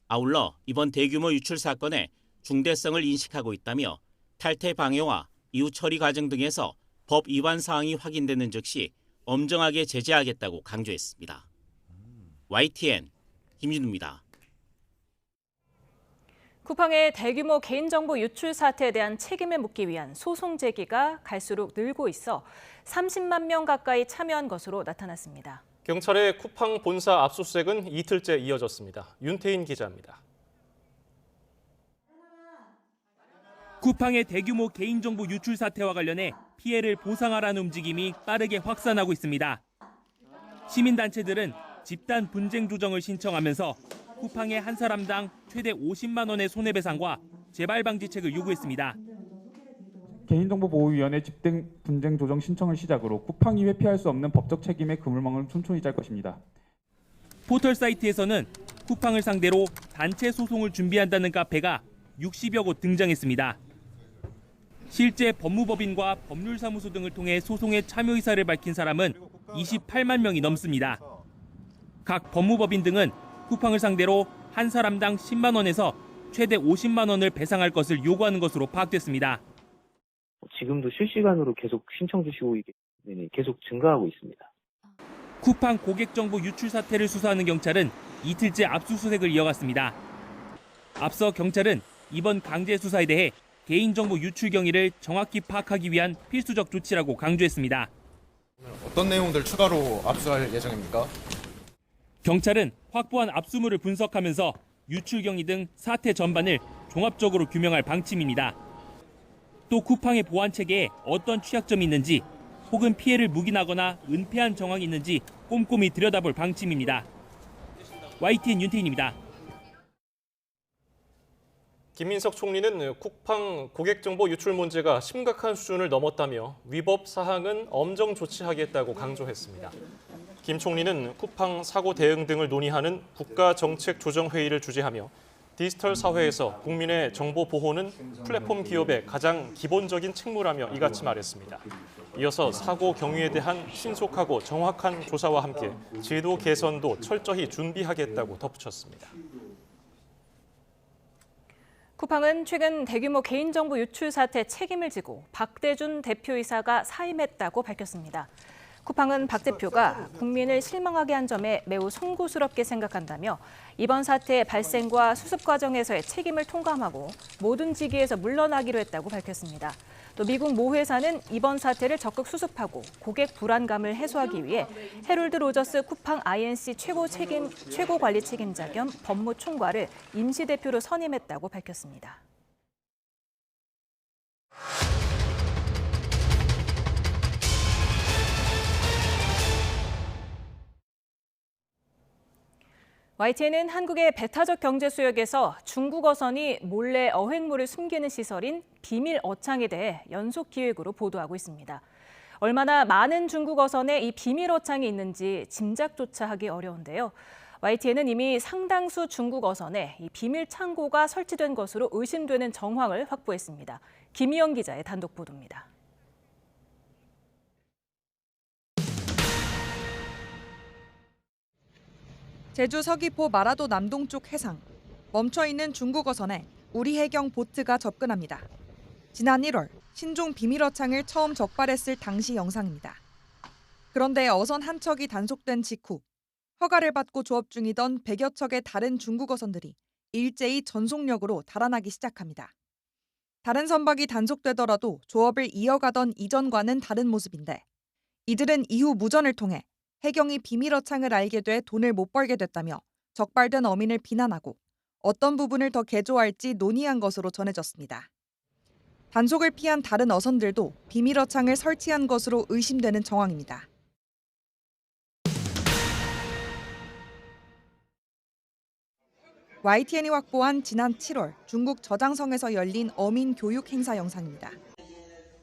아울러 이번 대규모 유출 사건에 중대성을 인식하고 있다며 탈퇴 방해와 이후 처리 과정 등에서 법 위반 사항이 확인되는 즉시 엄정하게 제재하겠다고 강조했습니다. YTN 김진우입니다. 쿠팡의 대규모 개인정보 유출 사태에 대한 책임을 묻기 위한 소송 제기가 갈수록 늘고 있어 30만 명 가까이 참여한 것으로 나타났습니다. 경찰의 쿠팡 본사 압수수색은 이틀째 이어졌습니다. 윤태인 기자입니다. 쿠팡의 대규모 개인정보 유출 사태와 관련해 피해를 보상하라는 움직임이 빠르게 확산하고 있습니다. 시민단체들은 집단 분쟁 조정을 신청하면서 쿠팡의 한 사람당 최대 50만 원의 손해배상과 재발 방지책을 요구했습니다. 개인정보보호위원회 집단 분쟁 조정 신청을 시작으로 쿠팡이 회피할 수 없는 법적 책임의 그물망을 촘촘히 짤 것입니다. 포털 사이트에서는 쿠팡을 상대로 단체 소송을 준비한다는 카페가 60여 곳 등장했습니다. 실제 법무법인과 법률사무소 등을 통해 소송에 참여 의사를 밝힌 사람은 28만 명이 넘습니다. 각 법무법인 등은 쿠팡을 상대로 한 사람당 10만 원에서 최대 50만 원을 배상할 것을 요구하는 것으로 파악됐습니다. 지금도 실시간으로 계속 신청 주시고 계속 증가하고 있습니다. 쿠팡 고객정보 유출 사태를 수사하는 경찰은 이틀째 압수수색을 이어갔습니다. 앞서 경찰은 이번 강제 수사에 대해 개인정보 유출 경위를 정확히 파악하기 위한 필수적 조치라고 강조했습니다. 어떤 내용들 추가로 압수할 예정입니까? 경찰은 확보한 압수물을 분석하면서 유출 경위 등 사태 전반을 종합적으로 규명할 방침입니다. 또 쿠팡의 보안 체계에 어떤 취약점이 있는지 혹은 피해를 묵인하거나 은폐한 정황이 있는지 꼼꼼히 들여다볼 방침입니다. YTN 윤태인입니다. 김민석 총리는 쿠팡 고객정보 유출 문제가 심각한 수준을 넘었다며 위법 사항은 엄정 조치하겠다고 강조했습니다. 김 총리는 쿠팡 사고 대응 등을 논의하는 국가정책조정회의를 주재하며 디지털 사회에서 국민의 정보 보호는 플랫폼 기업의 가장 기본적인 책무라며 이같이 말했습니다. 이어서 사고 경위에 대한 신속하고 정확한 조사와 함께 제도 개선도 철저히 준비하겠다고 덧붙였습니다. 쿠팡은 최근 대규모 개인정보 유출 사태 책임을 지고 박대준 대표이사가 사임했다고 밝혔습니다. 쿠팡은 박 대표가 국민을 실망하게 한 점에 매우 송구스럽게 생각한다며 이번 사태의 발생과 수습 과정에서의 책임을 통감하고 모든 직위에서 물러나기로 했다고 밝혔습니다. 또 미국 모 회사는 이번 사태를 적극 수습하고 고객 불안감을 해소하기 위해 해롤드 로저스 쿠팡 INC 최고 관리 책임자 겸 법무총괄을 임시 대표로 선임했다고 밝혔습니다. YTN은 한국의 배타적 경제 수역에서 중국 어선이 몰래 어획물을 숨기는 시설인 비밀 어창에 대해 연속 기획으로 보도하고 있습니다. 얼마나 많은 중국 어선에 이 비밀 어창이 있는지 짐작조차 하기 어려운데요. YTN은 이미 상당수 중국 어선에 이 비밀 창고가 설치된 것으로 의심되는 정황을 확보했습니다. 김희영 기자의 단독 보도입니다. 제주 서귀포 마라도 남동쪽 해상. 멈춰있는 중국 어선에 우리 해경 보트가 접근합니다. 지난 1월 신종 비밀어창을 처음 적발했을 당시 영상입니다. 그런데 어선 한 척이 단속된 직후 허가를 받고 조업 중이던 100여 척의 다른 중국 어선들이 일제히 전속력으로 달아나기 시작합니다. 다른 선박이 단속되더라도 조업을 이어가던 이전과는 다른 모습인데 이들은 이후 무전을 통해 해경이 비밀어창을 알게 돼 돈을 못 벌게 됐다며 적발된 어민을 비난하고 어떤 부분을 더 개조할지 논의한 것으로 전해졌습니다. 단속을 피한 다른 어선들도 비밀어창을 설치한 것으로 의심되는 정황입니다. YTN이 확보한 지난 7월 중국 저장성에서 열린 어민 교육 행사 영상입니다.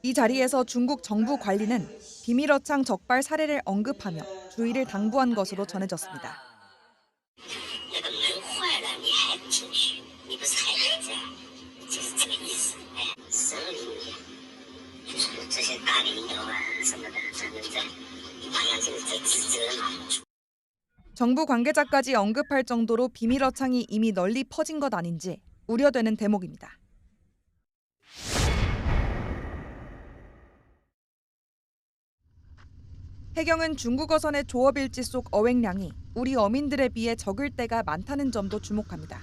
이 자리에서 중국 정부 관리는 비밀어창 적발 사례를 언급하며 주의를 당부한 것으로 전해졌습니다. 정부 관계자까지 언급할 정도로 비밀어창이 이미 널리 퍼진 것 아닌지 우려되는 대목입니다. 해경은 중국 어선의 조업 일지 속 어획량이 우리 어민들에 비해 적을 때가 많다는 점도 주목합니다.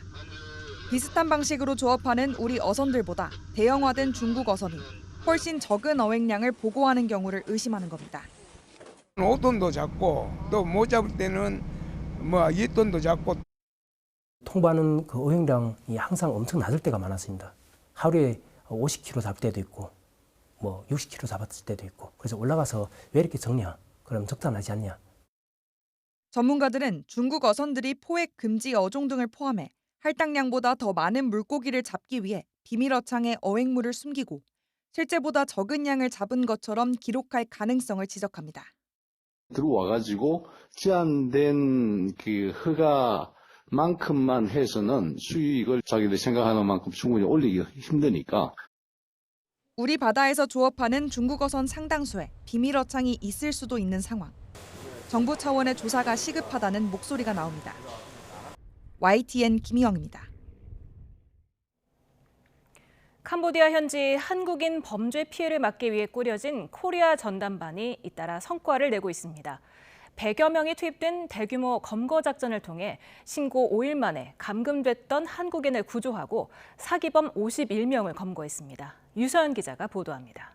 비슷한 방식으로 조업하는 우리 어선들보다 대형화된 중국 어선이 훨씬 적은 어획량을 보고하는 경우를 의심하는 겁니다. 5톤도 잡고 또 못 잡을 때는 2톤도 잡고. 통보하는 그 어획량이 항상 엄청 낮을 때가 많았습니다. 하루에 50kg 잡을 때도 있고 60kg 잡았을 때도 있고. 그래서 올라가서 왜 이렇게 적냐? 그럼 적당하지 않냐? 전문가들은 중국 어선들이 포획 금지 어종 등을 포함해 할당량보다 더 많은 물고기를 잡기 위해 비밀어창에 어획물을 숨기고 실제보다 적은 양을 잡은 것처럼 기록할 가능성을 지적합니다. 들어와가지고 제한된 그 허가만큼만 해서는 수익을 자기들 생각하는 만큼 충분히 올리기가 힘드니까. 우리 바다에서 조업하는 중국 어선 상당수에 비밀어창이 있을 수도 있는 상황. 정부 차원의 조사가 시급하다는 목소리가 나옵니다. YTN 김희영입니다. 캄보디아 현지 한국인 범죄 피해를 막기 위해 꾸려진 코리아 전담반이 잇따라 성과를 내고 있습니다. 100여 명이 투입된 대규모 검거 작전을 통해 신고 5일 만에 감금됐던 한국인을 구조하고 사기범 51명을 검거했습니다. 유서연 기자가 보도합니다.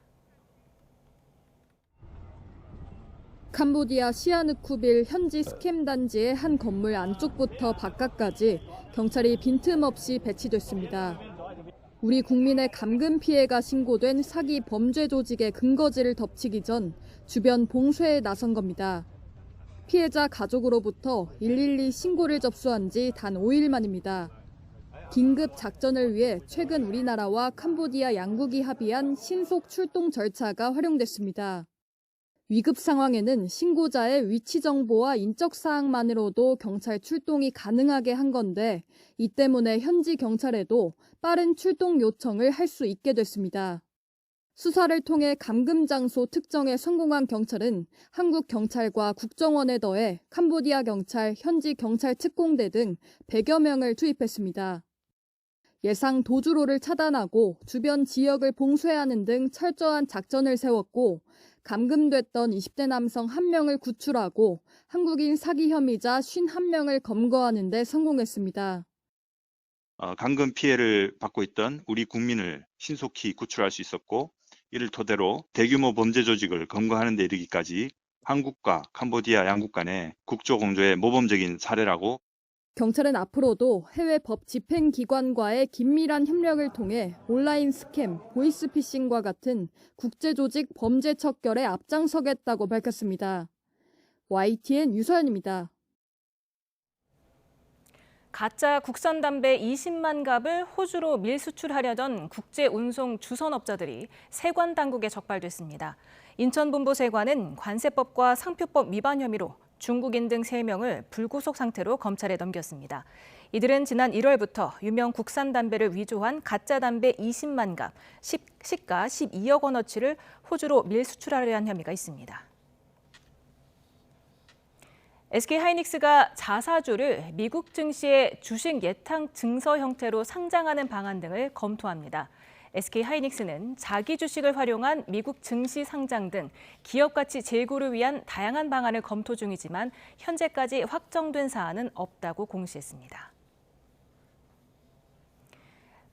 캄보디아 시아누쿠빌 현지 스캠 단지의 한 건물 안쪽부터 바깥까지 경찰이 빈틈없이 배치됐습니다. 우리 국민의 감금 피해가 신고된 사기 범죄 조직의 근거지를 덮치기 전 주변 봉쇄에 나선 겁니다. 피해자 가족으로부터 112 신고를 접수한 지 단 5일 만입니다. 긴급 작전을 위해 최근 우리나라와 캄보디아 양국이 합의한 신속 출동 절차가 활용됐습니다. 위급 상황에는 신고자의 위치 정보와 인적 사항만으로도 경찰 출동이 가능하게 한 건데 이 때문에 현지 경찰에도 빠른 출동 요청을 할 수 있게 됐습니다. 수사를 통해 감금 장소 특정에 성공한 경찰은 한국 경찰과 국정원에 더해 캄보디아 경찰, 현지 경찰 특공대 등 100여 명을 투입했습니다. 예상 도주로를 차단하고 주변 지역을 봉쇄하는 등 철저한 작전을 세웠고 감금됐던 20대 남성 1명을 구출하고 한국인 사기 혐의자 51명을 검거하는 데 성공했습니다. 감금 피해를 받고 있던 우리 국민을 신속히 구출할 수 있었고 이를 토대로 대규모 범죄 조직을 검거하는 데 이르기까지 한국과 캄보디아 양국 간의 국조공조의 모범적인 사례라고 경찰은 앞으로도 해외 법 집행기관과의 긴밀한 협력을 통해 온라인 스캠, 보이스피싱과 같은 국제조직 범죄 척결에 앞장서겠다고 밝혔습니다. YTN 유서연입니다. 가짜 국산 담배 20만 갑을 호주로 밀수출하려던 국제운송 주선업자들이 세관 당국에 적발됐습니다. 인천본부세관은 관세법과 상표법 위반 혐의로 중국인 등 3명을 불구속 상태로 검찰에 넘겼습니다. 이들은 지난 1월부터 유명 국산 담배를 위조한 가짜 담배 20만 갑, 시가 12억 원어치를 호주로 밀수출하려 한 혐의가 있습니다. SK하이닉스가 자사주를 미국 증시의 주식 예탁 증서 형태로 상장하는 방안 등을 검토합니다. SK하이닉스는 자기 주식을 활용한 미국 증시 상장 등 기업 가치 제고를 위한 다양한 방안을 검토 중이지만 현재까지 확정된 사안은 없다고 공시했습니다.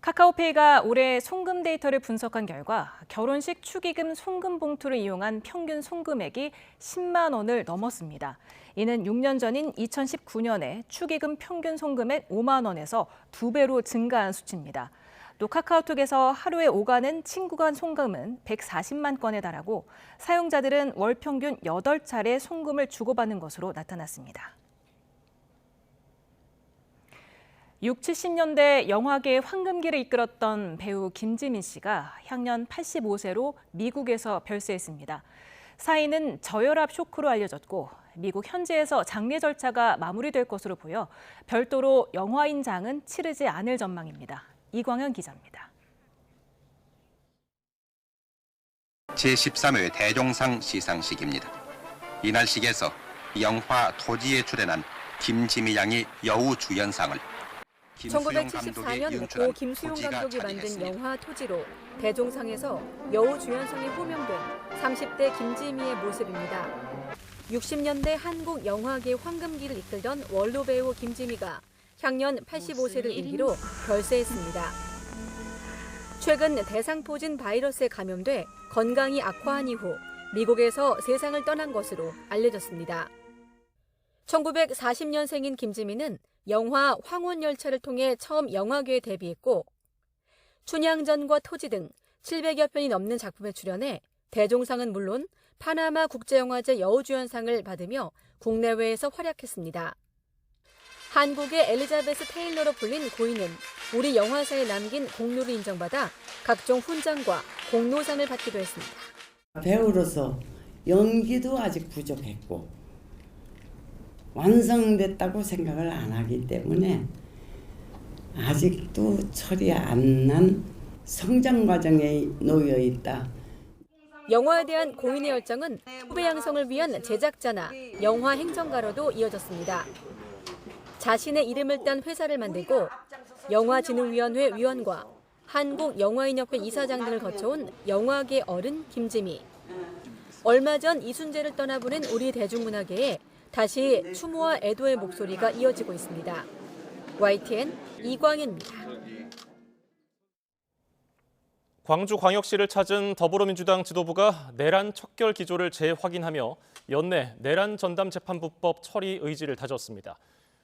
카카오페이가 올해 송금 데이터를 분석한 결과 결혼식 축의금 송금 봉투를 이용한 평균 송금액이 10만 원을 넘었습니다. 이는 6년 전인 2019년에 축의금 평균 송금액 5만 원에서 2배로 증가한 수치입니다. 또 카카오톡에서 하루에 오가는 친구 간 송금은 140만 건에 달하고 사용자들은 월 평균 8차례 송금을 주고받는 것으로 나타났습니다. 60, 70년대 영화계의 황금기를 이끌었던 배우 김지민 씨가 향년 85세로 미국에서 별세했습니다. 사인은 저혈압 쇼크로 알려졌고 미국 현지에서 장례 절차가 마무리될 것으로 보여 별도로 영화인장은 치르지 않을 전망입니다. 이광현 기자입니다. 제13회 대종상 시상식입니다. 이날식에서 영화 토지에 출연한 김지미 양이 여우 주연상을 1974년 고 김수용 감독이 만든 영화 토지로 대종상에서 여우 주연상이 호명된 30대 김지미의 모습입니다. 60년대 한국 영화계 황금기를 이끌던 원로 배우 김지미가 향년 85세를 일기로 별세했습니다. 최근 대상포진 바이러스에 감염돼 건강이 악화한 이후 미국에서 세상을 떠난 것으로 알려졌습니다. 1940년생인 김지미는 영화 황혼열차를 통해 처음 영화계에 데뷔했고 춘향전과 토지 등 700여 편이 넘는 작품에 출연해 대종상은 물론 파나마 국제영화제 여우주연상을 받으며 국내외에서 활약했습니다. 한국의 엘리자베스 테일러로 불린 고인은 우리 영화사에 남긴 공로를 인정받아 각종 훈장과 공로상을 받기도 했습니다. 배우로서 연기도 아직 부족했고 완성됐다고 생각을 안 하기 때문에 아직도 처리 안 난 성장 과정에 놓여 있다. 영화에 대한 고인의 열정은 후배 양성을 위한 제작자나 영화 행정가로도 이어졌습니다. 자신의 이름을 딴 회사를 만들고 영화진흥위원회 위원과 한국영화인협회 이사장 등을 거쳐온 영화계 어른 김지미. 얼마 전 이순재를 떠나보낸 우리 대중문화계에 다시 추모와 애도의 목소리가 이어지고 있습니다. YTN 이광현입니다. 광주광역시를 찾은 더불어민주당 지도부가 내란 척결 기조를 재확인하며 연내 내란 전담 재판부법 처리 의지를 다졌습니다.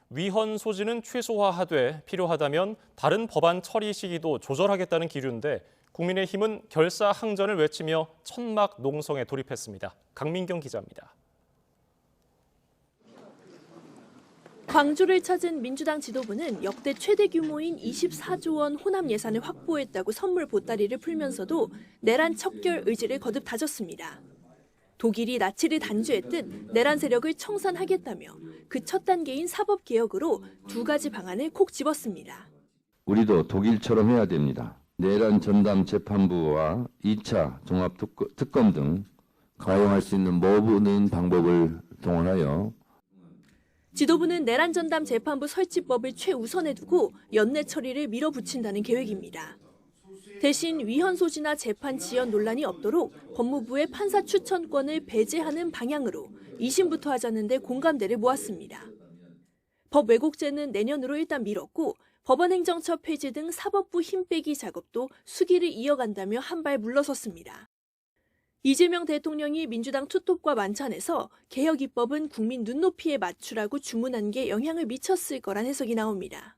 위헌 소지는 최소화하되 필요하다면 다른 법안 처리 시기도 조절하겠다는 기류인데 국민의힘은 결사항전을 외치며 천막 농성에 돌입했습니다. 강민경 기자입니다. 광주를 찾은 민주당 지도부는 역대 최대 규모인 24조 원 호남 예산을 확보했다고 선물 보따리를 풀면서도 내란 척결 의지를 거듭 다졌습니다. 독일이 나치를 단죄했듯 내란 세력을 청산하겠다며 그 첫 단계인 사법개혁으로 두 가지 방안을 콕 집었습니다. 우리도 독일처럼 해야 됩니다. 내란 전담 재판부와 2차 종합특검 등 가용할 수 있는 모든 방법을 동원하여 지도부는 내란 전담 재판부 설치법을 최우선에 두고 연내 처리를 밀어붙인다는 계획입니다. 대신 위헌 소지나 재판 지연 논란이 없도록 법무부의 판사 추천권을 배제하는 방향으로 2심부터 하자는 데 공감대를 모았습니다. 법 왜곡죄는 내년으로 일단 미뤘고 법원행정처 폐지 등 사법부 힘 빼기 작업도 수기를 이어간다며 한 발 물러섰습니다. 이재명 대통령이 민주당 투톱과 만찬에서 개혁 입법은 국민 눈높이에 맞추라고 주문한 게 영향을 미쳤을 거란 해석이 나옵니다.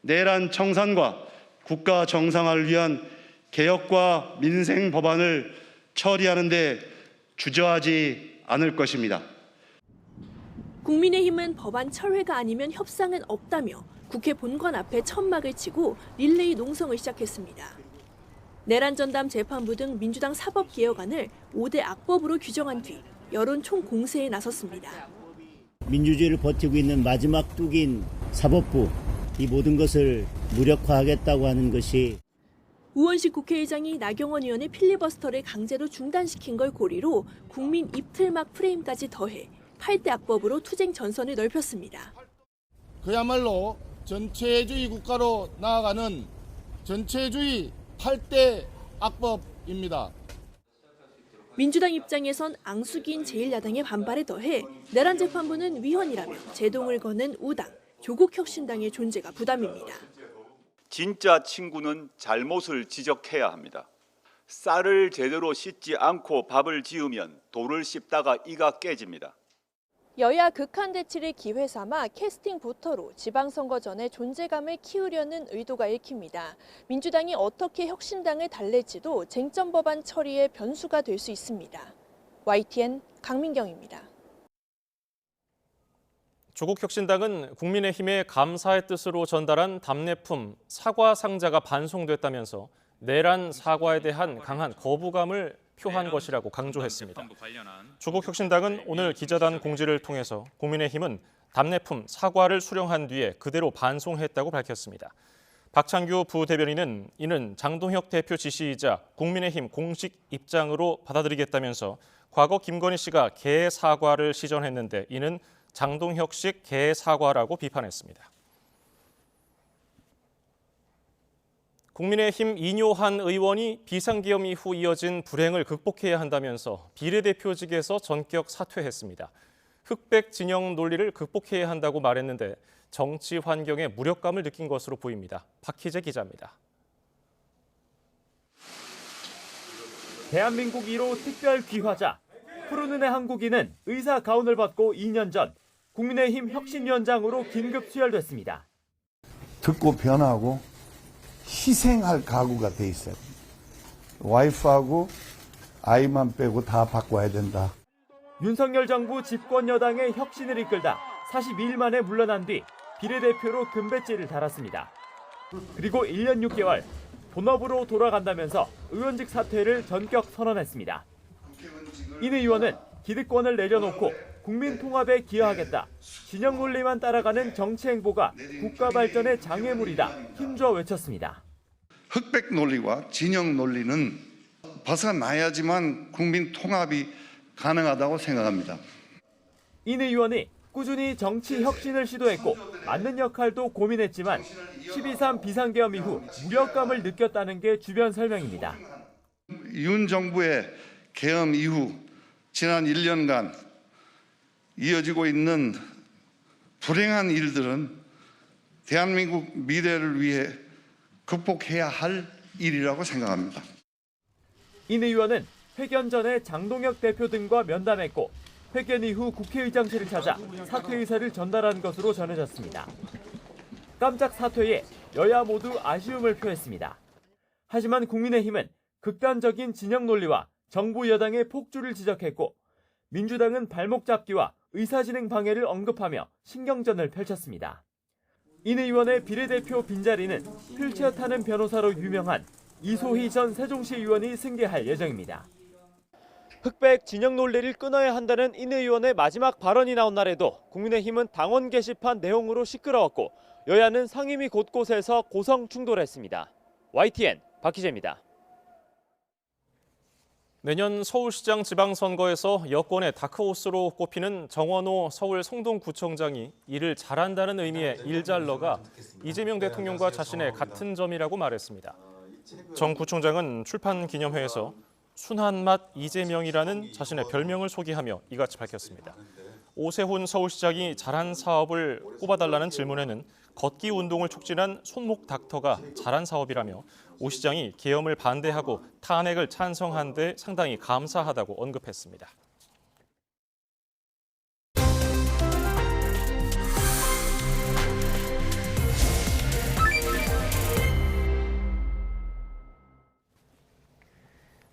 내란 청산과 국가 정상화를 위한 개혁과 민생 법안을 처리하는 데 주저하지 않을 것입니다. 국민의힘은 법안 철회가 아니면 협상은 없다며 국회 본관 앞에 천막을 치고 릴레이 농성을 시작했습니다. 내란 전담 재판부 등 민주당 사법개혁안을 5대 악법으로 규정한 뒤 여론 총공세에 나섰습니다. 민주주의를 버티고 있는 마지막 뚝인 사법부, 이 모든 것을 무력화하겠다고 하는 것이 우원식 국회의장이 나경원 의원의 필리버스터를 강제로 중단시킨 걸 고리로 국민 입틀막 프레임까지 더해 8대 악법으로 투쟁 전선을 넓혔습니다. 그야말로 전체주의 국가로 나아가는 전체주의 8대 악법입니다. 민주당 입장에선 앙숙인 제1야당의 반발에 더해 내란 재판부는 위헌이라며 제동을 거는 우당, 조국혁신당의 존재가 부담입니다. 진짜 친구는 잘못을 지적해야 합니다. 쌀을 제대로 씻지 않고 밥을 지으면 돌을 씹다가 이가 깨집니다. 여야 극한 대치를 기회 삼아 캐스팅 보터로 지방선거 전에 존재감을 키우려는 의도가 읽힙니다. 민주당이 어떻게 혁신당을 달랠지도 쟁점 법안 처리의 변수가 될 수 있습니다. YTN 강민경입니다. 조국혁신당은 국민의힘의 감사의 뜻으로 전달한 답례품 사과 상자가 반송됐다면서 내란 사과에 대한 강한 거부감을 표한 것이라고 강조했습니다. 조국혁신당은 오늘 기자단 공지를 통해서 국민의힘은 답례품 사과를 수령한 뒤에 그대로 반송했다고 밝혔습니다. 박창규 부대변인은 이는 장동혁 대표 지시이자 국민의힘 공식 입장으로 받아들이겠다면서 과거 김건희 씨가 개 사과를 시전했는데 이는 장동혁식 개 사과라고 비판했습니다. 국민의힘 이뇨한 의원이 비상계엄 이후 이어진 불행을 극복해야 한다면서 비례대표직에서 전격 사퇴했습니다. 흑백 진영 논리를 극복해야 한다고 말했는데 정치 환경에 무력감을 느낀 것으로 보입니다. 박희재 기자입니다. 대한민국 1호 특별 귀화자 푸른은의 한국인은 의사 가운을 벗고 2년 전 국민의힘 혁신위원장으로 긴급 수혈됐습니다. 듣고 변하고 희생할 각오가 돼 있어요. 와이프하고 아이만 빼고 다 바꿔야 된다. 윤석열 정부 집권 여당의 혁신을 이끌다 42일 만에 물러난 뒤 비례대표로 금배지를 달았습니다. 그리고 1년 6개월 본업으로 돌아간다면서 의원직 사퇴를 전격 선언했습니다. 인 의원은 기득권을 내려놓고 국민 통합에 기여하겠다. 진영 논리만 따라가는 정치 행보가 국가 발전의 장애물이다. 힘줘 외쳤습니다. 흑백 논리와 진영 논리는 벗어나야지만 국민 통합이 가능하다고 생각합니다. 인 의원이 꾸준히 정치 혁신을 시도했고 맞는 역할도 고민했지만 12.3 비상계엄 이후 무력감을 느꼈다는 게 주변 설명입니다. 윤 정부의 계엄 이후 지난 1년간 이어지고 있는 불행한 일들은 대한민국 미래를 위해 극복해야 할 일이라고 생각합니다. 인 의원은 회견 전에 장동혁 대표 등과 면담했고 회견 이후 국회의장실을 찾아 사퇴 의사를 전달한 것으로 전해졌습니다. 깜짝 사퇴에 여야 모두 아쉬움을 표했습니다. 하지만 국민의힘은 극단적인 진영 논리와 정부 여당의 폭주를 지적했고 민주당은 발목 잡기와 의사진행 방해를 언급하며 신경전을 펼쳤습니다. 인 의원의 비례대표 빈자리는 휠체어 타는 변호사로 유명한 이소희 전 세종시 의원이 승계할 예정입니다. 흑백 진영 논리를 끊어야 한다는 인 의원의 마지막 발언이 나온 날에도 국민의힘은 당원 게시판 내용으로 시끄러웠고 여야는 상임위 곳곳에서 고성 충돌했습니다. YTN 박희재입니다. 내년 서울시장 지방선거에서 여권의 다크호스로 꼽히는 정원호 서울 성동구청장이 일을 잘한다는 의미의 일잘러가 이재명 대통령과 자신의 같은 점이라고 말했습니다. 정 구청장은 출판 기념회에서 순한 맛 이재명이라는 자신의 별명을 소개하며 이같이 밝혔습니다. 오세훈 서울시장이 잘한 사업을 꼽아달라는 질문에는 걷기 운동을 촉진한 손목 닥터가 잘한 사업이라며 오 시장이 계엄을 반대하고 탄핵을 찬성한 데 상당히 감사하다고 언급했습니다.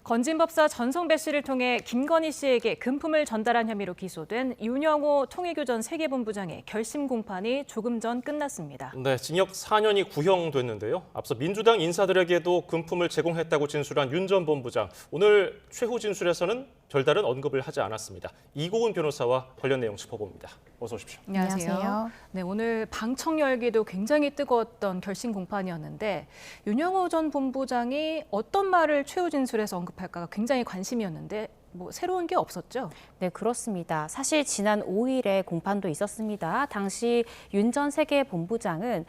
건진법사 전성배 씨를 통해 김건희 씨에게 금품을 전달한 혐의로 기소된 윤영호 통일교 전 세계본부장의 결심 공판이 조금 전 끝났습니다. 네, 징역 4년이 구형됐는데요. 앞서 민주당 인사들에게도 금품을 제공했다고 진술한 윤 전 본부장. 오늘 최후 진술에서는 별다른 언급을 하지 않았습니다. 이고은 변호사와 관련 내용 짚어봅니다. 어서 오십시오. 안녕하세요. 네, 오늘 방청 열기도 굉장히 뜨거웠던 결심 공판이었는데 윤영호 전 본부장이 어떤 말을 최후 진술에서 언급할까가 굉장히 관심이었는데 뭐 새로운 게 없었죠? 네, 그렇습니다. 사실 지난 5일에 공판도 있었습니다. 당시 윤 전 세계본부장은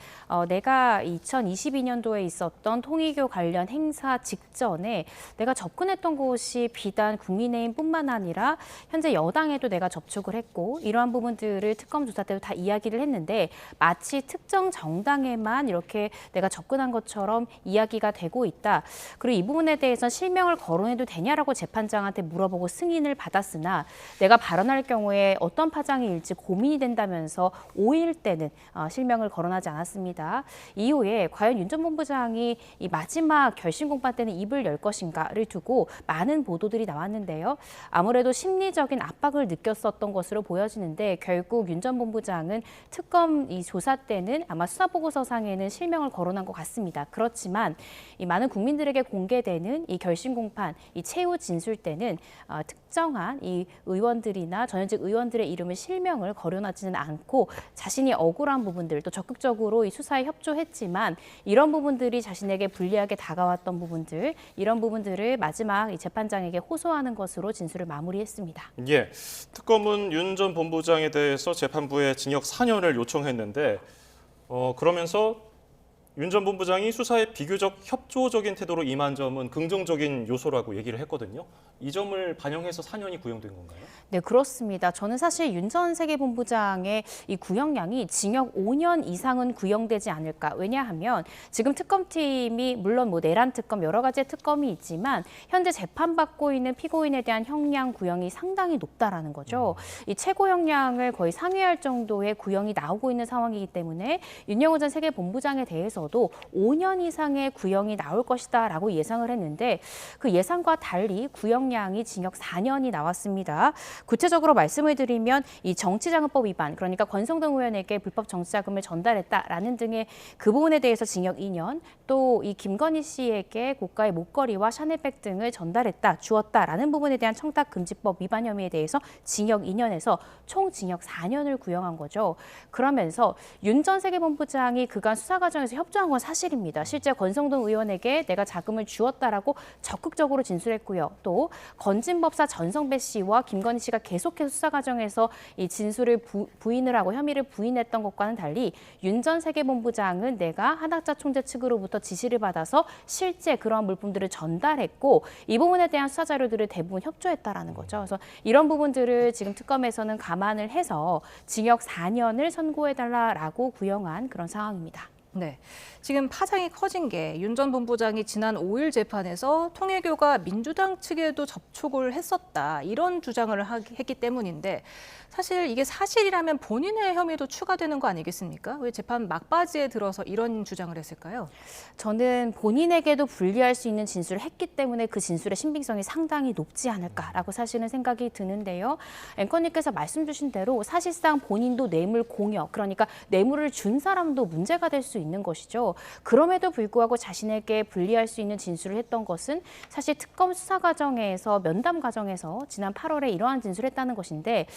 내가 2022년도에 있었던 통일교 관련 행사 직전에 내가 접근했던 곳이 비단 국민의힘뿐만 아니라 현재 여당에도 내가 접촉을 했고 이러한 부분들을 특검 조사 때도 다 이야기를 했는데 마치 특정 정당에만 이렇게 내가 접근한 것처럼 이야기가 되고 있다. 그리고 이 부분에 대해서 실명을 거론해도 되냐라고 재판장한테 물어보고 승인을 받았으나 내가 발언할 경우에 어떤 파장이 일지 고민이 된다면서 5일 때는 실명을 거론하지 않았습니다. 이후에 과연 윤 전 본부장이 이 마지막 결심 공판 때는 입을 열 것인가를 두고 많은 보도들이 나왔는데요. 아무래도 심리적인 압박을 느꼈었던 것으로 보여지는데 결국 윤 전 본부장은 특검 이 조사 때는 아마 수사보고서상에는 실명을 거론한 것 같습니다. 그렇지만 이 많은 국민들에게 공개되는 이 결심 공판, 이 최후 진술 때는 특정한 이 의원들이나 전현직 의원들의 이름을 실명을 거론하지는 않고 자신이 억울한 부분들 또 적극적으로 이 수사에 협조했지만 이런 부분들이 자신에게 불리하게 다가왔던 부분들 이런 부분들을 마지막 이 재판장에게 호소하는 것으로 진술을 마무리했습니다. 예, 특검은 윤 전 본부장에 대해서 재판부에 징역 4년을 요청했는데 그러면서 윤 전 본부장이 수사에 비교적 협조적인 태도로 임한 점은 긍정적인 요소라고 얘기를 했거든요. 이 점을 반영해서 4년이 구형된 건가요? 네, 그렇습니다. 저는 사실 윤 전 세계본부장의 이 구형량이 징역 5년 이상은 구형되지 않을까. 왜냐하면 지금 특검팀이 물론 뭐 내란 특검 여러 가지의 특검이 있지만 현재 재판받고 있는 피고인에 대한 형량 구형이 상당히 높다라는 거죠. 이 최고 형량을 거의 상회할 정도의 구형이 나오고 있는 상황이기 때문에 윤영호 전 세계본부장에 대해서도 5년 이상의 구형이 나올 것이다라고 예상을 했는데 그 예상과 달리 구형량이 징역 4년이 나왔습니다. 구체적으로 말씀을 드리면 이 정치자금법 위반, 그러니까 권성동 의원에게 불법 정치자금을 전달했다라는 등의 그 부분에 대해서 징역 2년, 또 이 김건희 씨에게 고가의 목걸이와 샤넬백 등을 전달했다, 주었다라는 부분에 대한 청탁금지법 위반 혐의에 대해서 징역 2년에서 총 징역 4년을 구형한 거죠. 그러면서 윤 전 세계본부장이 그간 수사 과정에서 협조한 건 사실입니다. 실제 권성동 의원에게 내가 자금을 주었다라고 적극적으로 진술했고요. 또 건진법사 전성배 씨와 김건희 씨가 계속해서 수사 과정에서 이 진술을 부인을 하고 혐의를 부인했던 것과는 달리 윤 전 세계본부장은 내가 한학자 총재 측으로부터 지시를 받아서 실제 그러한 물품들을 전달했고 이 부분에 대한 수사 자료들을 대부분 협조했다라는 거죠. 그래서 이런 부분들을 지금 특검에서는 감안을 해서 징역 4년을 선고해달라라고 구형한 그런 상황입니다. 네, 지금 파장이 커진 게 윤 전 본부장이 지난 5일 재판에서 통일교가 민주당 측에도 접촉을 했었다 이런 주장을 했기 때문인데 사실 이게 사실이라면 본인의 혐의도 추가되는 거 아니겠습니까? 왜 재판 막바지에 들어서 이런 주장을 했을까요? 저는 본인에게도 불리할 수 있는 진술을 했기 때문에 그 진술의 신빙성이 상당히 높지 않을까라고 사실은 생각이 드는데요. 앵커님께서 말씀 주신 대로 사실상 본인도 뇌물 공여, 그러니까 뇌물을 준 사람도 문제가 될 수 있는 것이죠. 그럼에도 불구하고 자신에게 불리할 수 있는 진술을 했던 것은 사실 특검 수사 과정에서 면담 과정에서 지난 8월에 이러한 진술을 했다는 것인데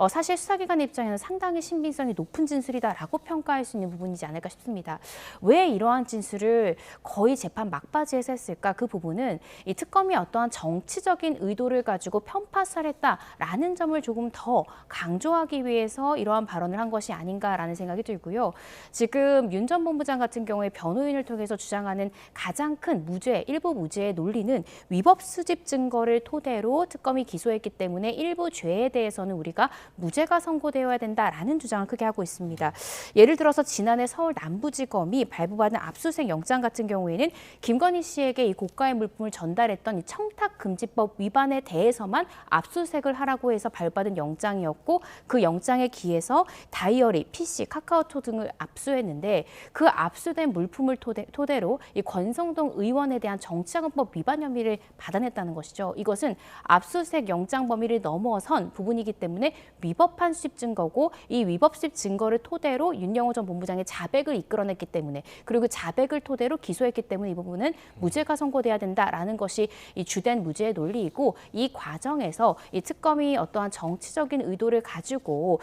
사실 수사기관 입장에는 상당히 신빙성이 높은 진술이다라고 평가할 수 있는 부분이지 않을까 싶습니다. 왜 이러한 진술을 거의 재판 막바지에서 했을까? 그 부분은 이 특검이 어떠한 정치적인 의도를 가지고 편파를 했다라는 점을 조금 더 강조하기 위해서 이러한 발언을 한 것이 아닌가라는 생각이 들고요. 지금 윤 전 본부장 같은 경우에 변호인을 통해서 주장하는 가장 큰 무죄, 일부 무죄의 논리는 위법 수집 증거를 토대로 특검이 기소했기 때문에 일부 죄에 대해서는 우리가 무죄가 선고되어야 된다라는 주장을 크게 하고 있습니다. 예를 들어서 지난해 서울 남부지검이 발부받은 압수수색 영장 같은 경우에는 김건희 씨에게 이 고가의 물품을 전달했던 이 청탁금지법 위반에 대해서만 압수수색을 하라고 해서 발부받은 영장이었고 그 영장에 기해서 다이어리, PC, 카카오톡 등을 압수했는데 그 압수된 물품을 토대로 이 권성동 의원에 대한 정치자금법 위반 혐의를 받아냈다는 것이죠. 이것은 압수수색 영장 범위를 넘어선 부분이기 때문에 위법한 수집 증거고 이 위법 수집 증거를 토대로 윤영호 전 본부장의 자백을 이끌어냈기 때문에 그리고 그 자백을 토대로 기소했기 때문에 이 부분은 무죄가 선고돼야 된다라는 것이 이 주된 무죄의 논리이고 이 과정에서 이 특검이 어떠한 정치적인 의도를 가지고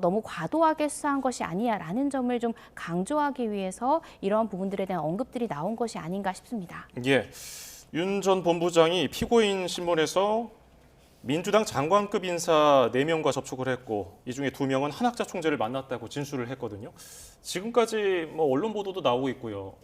너무 과도하게 수사한 것이 아니냐라는 점을 좀 강조하기 위해서 이런 부분들에 대한 언급들이 나온 것이 아닌가 싶습니다. 예, 윤 전 본부장이 피고인 신문에서 민주당 장관급 인사 4명과 접촉을 했고 이 중에 2명은 한학자 총재를 만났다고 진술을 했거든요. 지금까지 뭐 언론 보도도 나오고 있고요.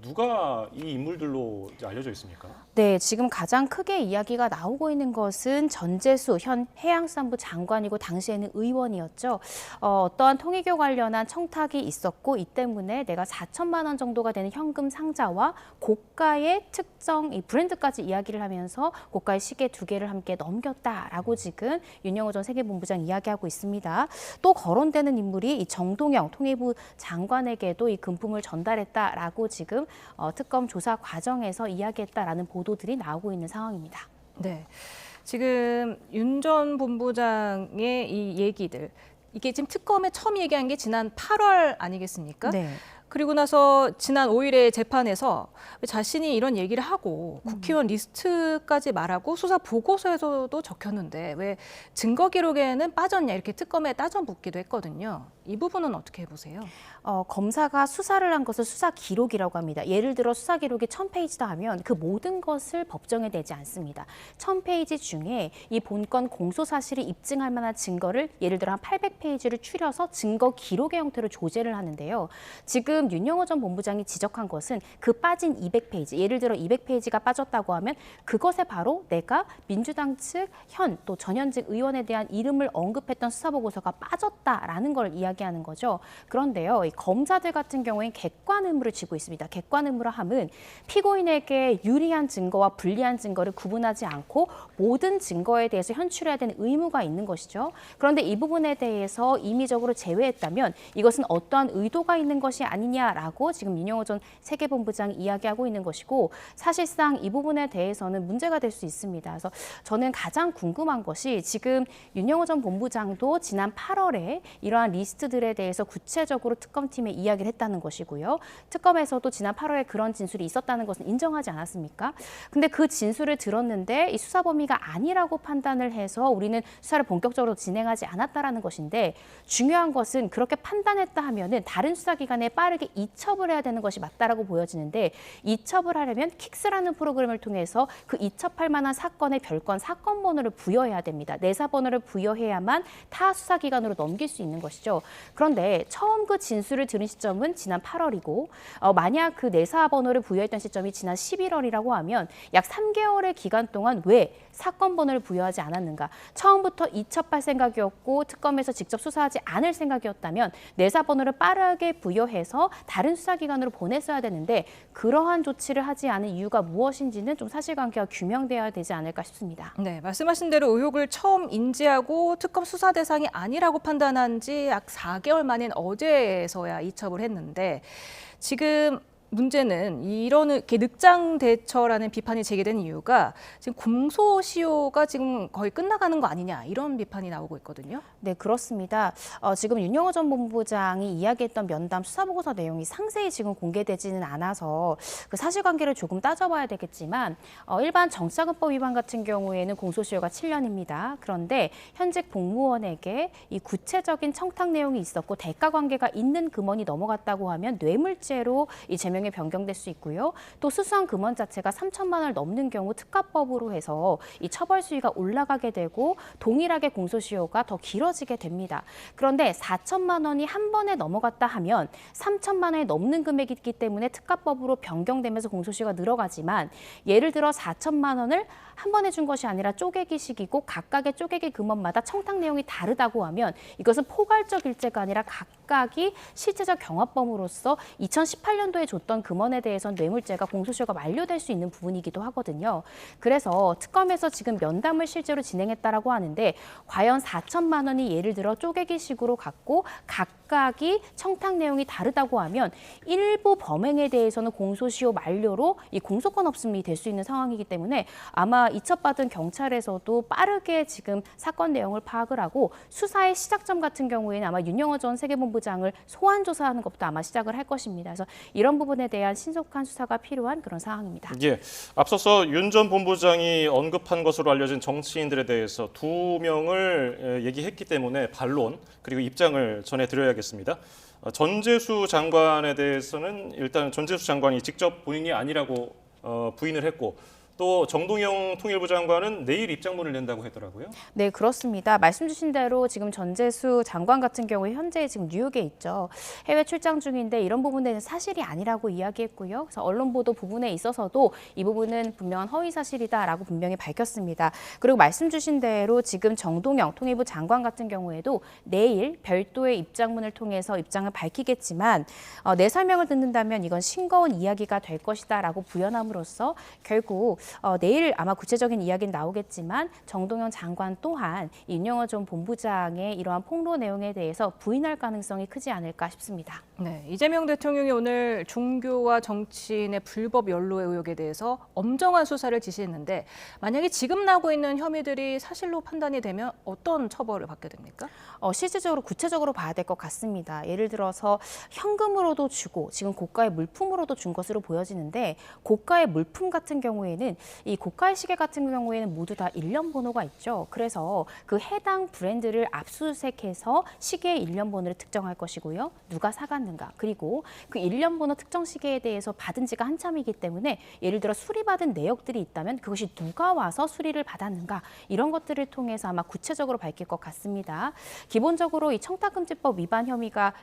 누가 이 인물들로 알려져 있습니까? 네, 지금 가장 크게 이야기가 나오고 있는 것은 전재수 현 해양수산부 장관이고 당시에는 의원이었죠. 어떠한 통일교 관련한 청탁이 있었고 이 때문에 내가 4천만 원 정도가 되는 현금 상자와 고가의 특정 이 브랜드까지 이야기를 하면서 고가의 시계 2개를 함께 넘겼다라고 지금 윤영호 전 세계본부장 이야기하고 있습니다. 또 거론되는 인물이 이 정동영 통일부 장관에게도 이 금품을 전달했다라고 지금 특검 조사 과정에서 이야기했다라는 보도들이 나오고 있는 상황입니다. 네, 지금 윤 전 본부장의 이 얘기들 이게 지금 특검에 처음 얘기한 게 지난 8월 아니겠습니까? 네. 그리고 나서 지난 5일에 재판에서 자신이 이런 얘기를 하고 국회의원 리스트까지 말하고 수사 보고서에서도 적혔는데 왜 증거 기록에는 빠졌냐 이렇게 특검에 따져 묻기도 했거든요. 이 부분은 어떻게 보세요? 검사가 수사를 한 것을 수사 기록이라고 합니다. 예를 들어 수사 기록이 1000페이지다 하면 그 모든 것을 법정에 내지 않습니다. 1000페이지 중에 이 본건 공소 사실을 입증할 만한 증거를 예를 들어 한 800페이지를 추려서 증거 기록의 형태로 조제를 하는데요. 지금 윤영호 전 본부장이 지적한 것은 그 빠진 200페이지, 예를 들어 200페이지가 빠졌다고 하면 그것에 바로 내가 민주당 측 현 또 전현직 의원에 대한 이름을 언급했던 수사보고서가 빠졌다라는 걸 이야기하는 거죠. 그런데요, 이 검사들 같은 경우에는 객관 의무를 지고 있습니다. 객관 의무라 함은 피고인에게 유리한 증거와 불리한 증거를 구분하지 않고 모든 증거에 대해서 현출해야 되는 의무가 있는 것이죠. 그런데 이 부분에 대해서 임의적으로 제외했다면 이것은 어떠한 의도가 있는 것이 아니냐라고 지금 윤영호 전 세계본부장이 이야기하고 있는 것이고 사실상 이 부분에 대해서는 문제가 될 수 있습니다. 그래서 저는 가장 궁금한 것이 지금 윤영호 전 본부장도 지난 8월에 이러한 리스트들에 대해서 구체적으로 특검팀에 이야기를 했다는 것이고요. 특검에서도 지난 8월에 그런 진술이 있었다는 것은 인정하지 않았습니까? 근데 그 진술을 들었는데 이 수사 범위가 아니라고 판단을 해서 우리는 수사를 본격적으로 진행하지 않았다라는 것인데 중요한 것은 그렇게 판단했다 하면은 다른 수사기관에 빠르게 이첩을 해야 되는 것이 맞다라고 보여지는데 이첩을 하려면 킥스라는 프로그램을 통해서 그 이첩할 만한 사건의 별건 사건 번호를 부여해야 됩니다. 내사 번호를 부여해야만 타 수사기관으로 넘길 수 있는 것이죠. 그런데 처음 그 진술을 들은 시점은 지난 8월이고 만약 그 내사 번호를 부여했던 시점이 지난 11월이라고 하면 약 3개월의 기간 동안 왜 사건 번호를 부여하지 않았는가? 처음부터 이첩할 생각이었고 특검에서 직접 수사하지 않을 생각이었다면 내사 번호를 빠르게 부여해서 다른 수사기관으로 보냈어야 되는데 그러한 조치를 하지 않은 이유가 무엇인지는 좀 사실관계가 규명되어야 되지 않을까 싶습니다. 네, 말씀하신 대로 의혹을 처음 인지하고 특검 수사 대상이 아니라고 판단한 지 약 4개월 만인 어제서야 이첩을 했는데 지금 문제는 이렇게 늑장 대처라는 비판이 제기된 이유가 지금 공소시효가 지금 거의 끝나가는 거 아니냐 이런 비판이 나오고 있거든요. 네, 그렇습니다. 지금 윤영호 전 본부장이 이야기했던 면담 수사보고서 내용이 상세히 지금 공개되지는 않아서 그 사실관계를 조금 따져봐야 되겠지만 일반 정치자금법 위반 같은 경우에는 공소시효가 7년입니다. 그런데 현직 공무원에게 이 구체적인 청탁 내용이 있었고 대가 관계가 있는 금원이 넘어갔다고 하면 뇌물죄로 이 제명이 변경될 수 있고요. 또 수수한 금원 자체가 3천만 원을 넘는 경우 특가법으로 해서 이 처벌 수위가 올라가게 되고 동일하게 공소시효가 더 길어지게 됩니다. 그런데 4천만 원이 한 번에 넘어갔다 하면 3천만 원이 넘는 금액이 있기 때문에 특가법으로 변경되면서 공소시효가 늘어가지만 예를 들어 4천만 원을 한 번에 준 것이 아니라 쪼개기식이고 각각의 쪼개기 금원마다 청탁 내용이 다르다고 하면 이것은 포괄적 일죄가 아니라 각각이 실제적 경합범으로서 2018년도에 줬던 금원에 대해서는 뇌물죄가 공소시효가 만료될 수 있는 부분이기도 하거든요. 그래서 특검에서 지금 면담을 실제로 진행했다라고 하는데 과연 4천만 원이 예를 들어 쪼개기식으로 갔고 각각이 청탁 내용이 다르다고 하면 일부 범행에 대해서는 공소시효 만료로 이 공소권 없음이 될 수 있는 상황이기 때문에 아마 이첩받은 경찰에서도 빠르게 지금 사건 내용을 파악을 하고 수사의 시작점 같은 경우에는 아마 윤영호 전 세계본부장을 소환 조사하는 것부터 아마 시작을 할 것입니다. 그래서 이런 부분에 대한 신속한 수사가 필요한 그런 상황입니다. 예, 앞서서 윤 전 본부장이 언급한 것으로 알려진 정치인들에 대해서 2명을 얘기했기 때문에 반론 그리고 입장을 전해드려야겠습니다. 전재수 장관에 대해서는 일단 전재수 장관이 직접 본인이 아니라고 부인을 했고 또 정동영 통일부 장관은 내일 입장문을 낸다고 했더라고요. 네, 그렇습니다. 말씀 주신 대로 지금 전재수 장관 같은 경우에 현재 지금 뉴욕에 있죠. 해외 출장 중인데 이런 부분에는 사실이 아니라고 이야기했고요. 그래서 언론 보도 부분에 있어서도 이 부분은 분명한 허위 사실이다라고 분명히 밝혔습니다. 그리고 말씀 주신 대로 지금 정동영 통일부 장관 같은 경우에도 내일 별도의 입장문을 통해서 입장을 밝히겠지만 내 설명을 듣는다면 이건 싱거운 이야기가 될 것이다라고 부연함으로써 결국 내일 아마 구체적인 이야기는 나오겠지만 정동영 장관 또한 윤영호 전 본부장의 이러한 폭로 내용에 대해서 부인할 가능성이 크지 않을까 싶습니다. 네, 이재명 대통령이 오늘 종교와 정치인의 불법 연루의 의혹에 대해서 엄정한 수사를 지시했는데 만약에 지금 나오고 있는 혐의들이 사실로 판단이 되면 어떤 처벌을 받게 됩니까? 실질적으로 구체적으로 봐야 될 것 같습니다. 예를 들어서 현금으로도 주고 지금 고가의 물품으로도 준 것으로 보여지는데 고가의 물품 같은 경우에는 이 고가의 시계 같은 경우에는 모두 다 일련 번호가 있죠. 그래서 그 해당 브랜드를 압수수색해서 시계의 일련 번호를 특정할 것이고요. 누가 사갔는가 그리고 그 일련 번호 특정 시계에 대해서 받은 지가 한참이기 때문에 예를 들어 수리받은 내역들이 있다면 그것이 누가 와서 수리를 받았는가 이런 것들을 통해서 아마 구체적으로 밝힐 것 같습니다. 기본적으로 이 청탁금지법 위반 혐의가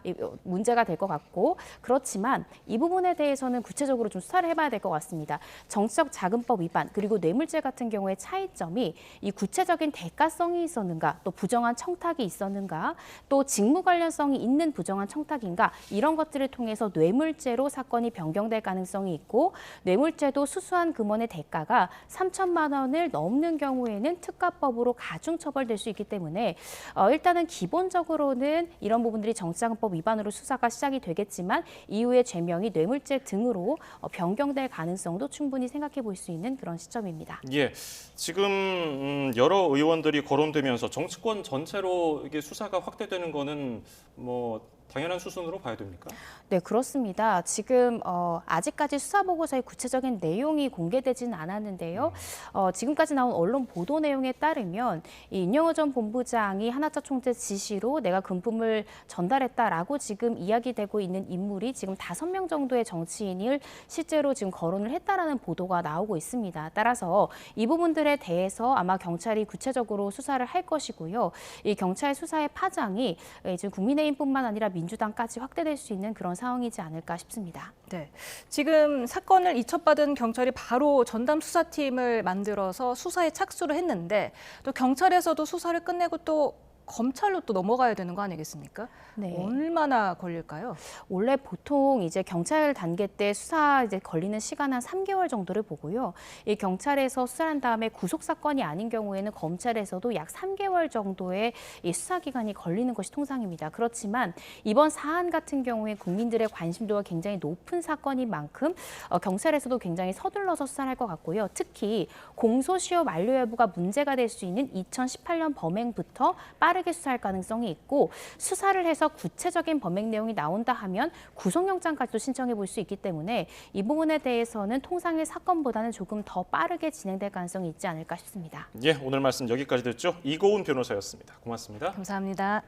문제가 될 것 같고 그렇지만 이 부분에 대해서는 구체적으로 좀 수사를 해봐야 될 것 같습니다. 정치적 자금법 위반 그리고 뇌물죄 같은 경우에 차이점이 이 구체적인 대가성이 있었는가 또 부정한 청탁이 있었는가 또 직무 관련성이 있는 부정한 청탁인가 이런 것들을 통해서 뇌물죄로 사건이 변경될 가능성이 있고 뇌물죄도 수수한 금원의 대가가 3천만 원을 넘는 경우에는 특가법으로 가중처벌될 수 있기 때문에 일단은 기본적으로는 이런 부분들이 정치자금법 위반으로 수사가 시작이 되겠지만 이후에 죄명이 뇌물죄 등으로 변경될 가능성도 충분히 생각해 볼 수 있는 그런 시점입니다. 예, 지금 여러 의원들이 거론되면서 정치권 전체로 이게 수사가 확대되는 거는 뭐 당연한 수순으로 봐야 됩니까? 네, 그렇습니다. 지금 아직까지 수사보고서의 구체적인 내용이 공개되지는 않았는데요. 지금까지 나온 언론 보도 내용에 따르면 이 윤영호 전 본부장이 하나차 총재 지시로 내가 금품을 전달했다라고 지금 이야기되고 있는 인물이 지금 5명 정도의 정치인을 실제로 지금 거론을 했다라는 보도가 나오고 있습니다. 따라서 이 부분들에 대해서 아마 경찰이 구체적으로 수사를 할 것이고요. 이 경찰 수사의 파장이 지금 국민의힘뿐만 아니라 민주당까지 확대될 수 있는 그런 상황이지 않을까 싶습니다. 네, 지금 사건을 이첩받은 경찰이 바로 전담 수사팀을 만들어서 수사에 착수를 했는데 또 경찰에서도 수사를 끝내고 또 검찰로 또 넘어가야 되는 거 아니겠습니까? 네. 얼마나 걸릴까요? 원래 보통 이제 경찰 단계 때 수사 이제 걸리는 시간 한 3개월 정도를 보고요. 이 경찰에서 수사한 다음에 구속 사건이 아닌 경우에는 검찰에서도 약 3개월 정도의 이 수사 기간이 걸리는 것이 통상입니다. 그렇지만 이번 사안 같은 경우에 국민들의 관심도가 굉장히 높은 사건인 만큼 경찰에서도 굉장히 서둘러서 수사할 것 같고요. 특히 공소시효 만료 여부가 문제가 될 수 있는 2018년 범행부터 빠르게 수사할 가능성이 있고 수사를 해서 구체적인 범행 내용이 나온다 하면 구속영장까지도 신청해 볼 수 있기 때문에 이 부분에 대해서는 통상의 사건보다는 조금 더 빠르게 진행될 가능성이 있지 않을까 싶습니다. 예, 오늘 말씀 여기까지 듣죠. 이고은 변호사였습니다. 고맙습니다. 감사합니다.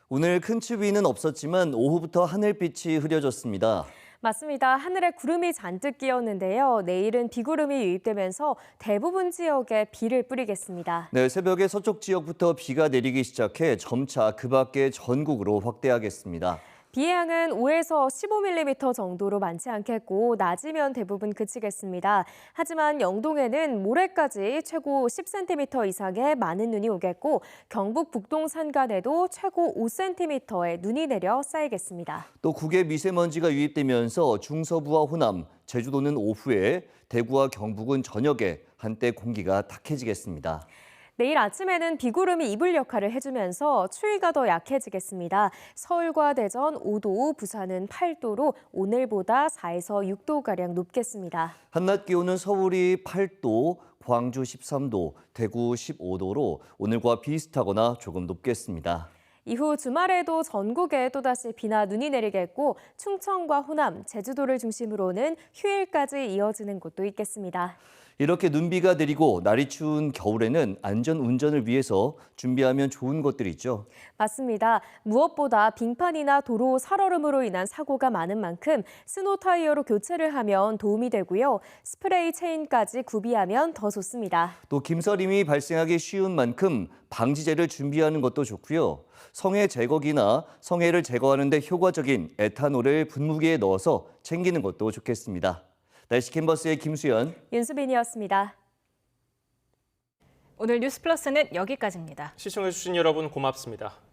오늘 큰 추위는 없었지만 오후부터 하늘빛이 흐려졌습니다. 맞습니다. 하늘에 구름이 잔뜩 끼었는데요. 내일은 비구름이 유입되면서 대부분 지역에 비를 뿌리겠습니다. 네, 새벽에 서쪽 지역부터 비가 내리기 시작해 점차 그 밖에 전국으로 확대하겠습니다. 비의 양은 5에서 15mm 정도로 많지 않겠고 낮이면 대부분 그치겠습니다. 하지만 영동에는 모레까지 최고 10cm 이상의 많은 눈이 오겠고 경북 북동 산간에도 최고 5cm의 눈이 내려 쌓이겠습니다. 또 국외 미세먼지가 유입되면서 중서부와 호남, 제주도는 오후에, 대구와 경북은 저녁에 한때 공기가 탁해지겠습니다. 내일 아침에는 비구름이 이불 역할을 해주면서 추위가 더 약해지겠습니다. 서울과 대전 5도, 부산은 8도로 오늘보다 4에서 6도가량 높겠습니다. 한낮 기온은 서울이 8도, 광주 13도, 대구 15도로 오늘과 비슷하거나 조금 높겠습니다. 이후 주말에도 전국에 또다시 비나 눈이 내리겠고 충청과 호남, 제주도를 중심으로는 휴일까지 이어지는 곳도 있겠습니다. 이렇게 눈비가 내리고 날이 추운 겨울에는 안전 운전을 위해서 준비하면 좋은 것들이 있죠. 맞습니다. 무엇보다 빙판이나 도로 살얼음으로 인한 사고가 많은 만큼 스노 타이어로 교체를 하면 도움이 되고요. 스프레이 체인까지 구비하면 더 좋습니다. 또 김서림이 발생하기 쉬운 만큼 방지제를 준비하는 것도 좋고요. 성해 제거기나 성해를 제거하는 데 효과적인 에탄올을 분무기에 넣어서 챙기는 것도 좋겠습니다. 날씨 캔버스의 김수연, 윤수빈이었습니다. 오늘 뉴스 플러스는 여기까지입니다. 시청해주신 여러분 고맙습니다.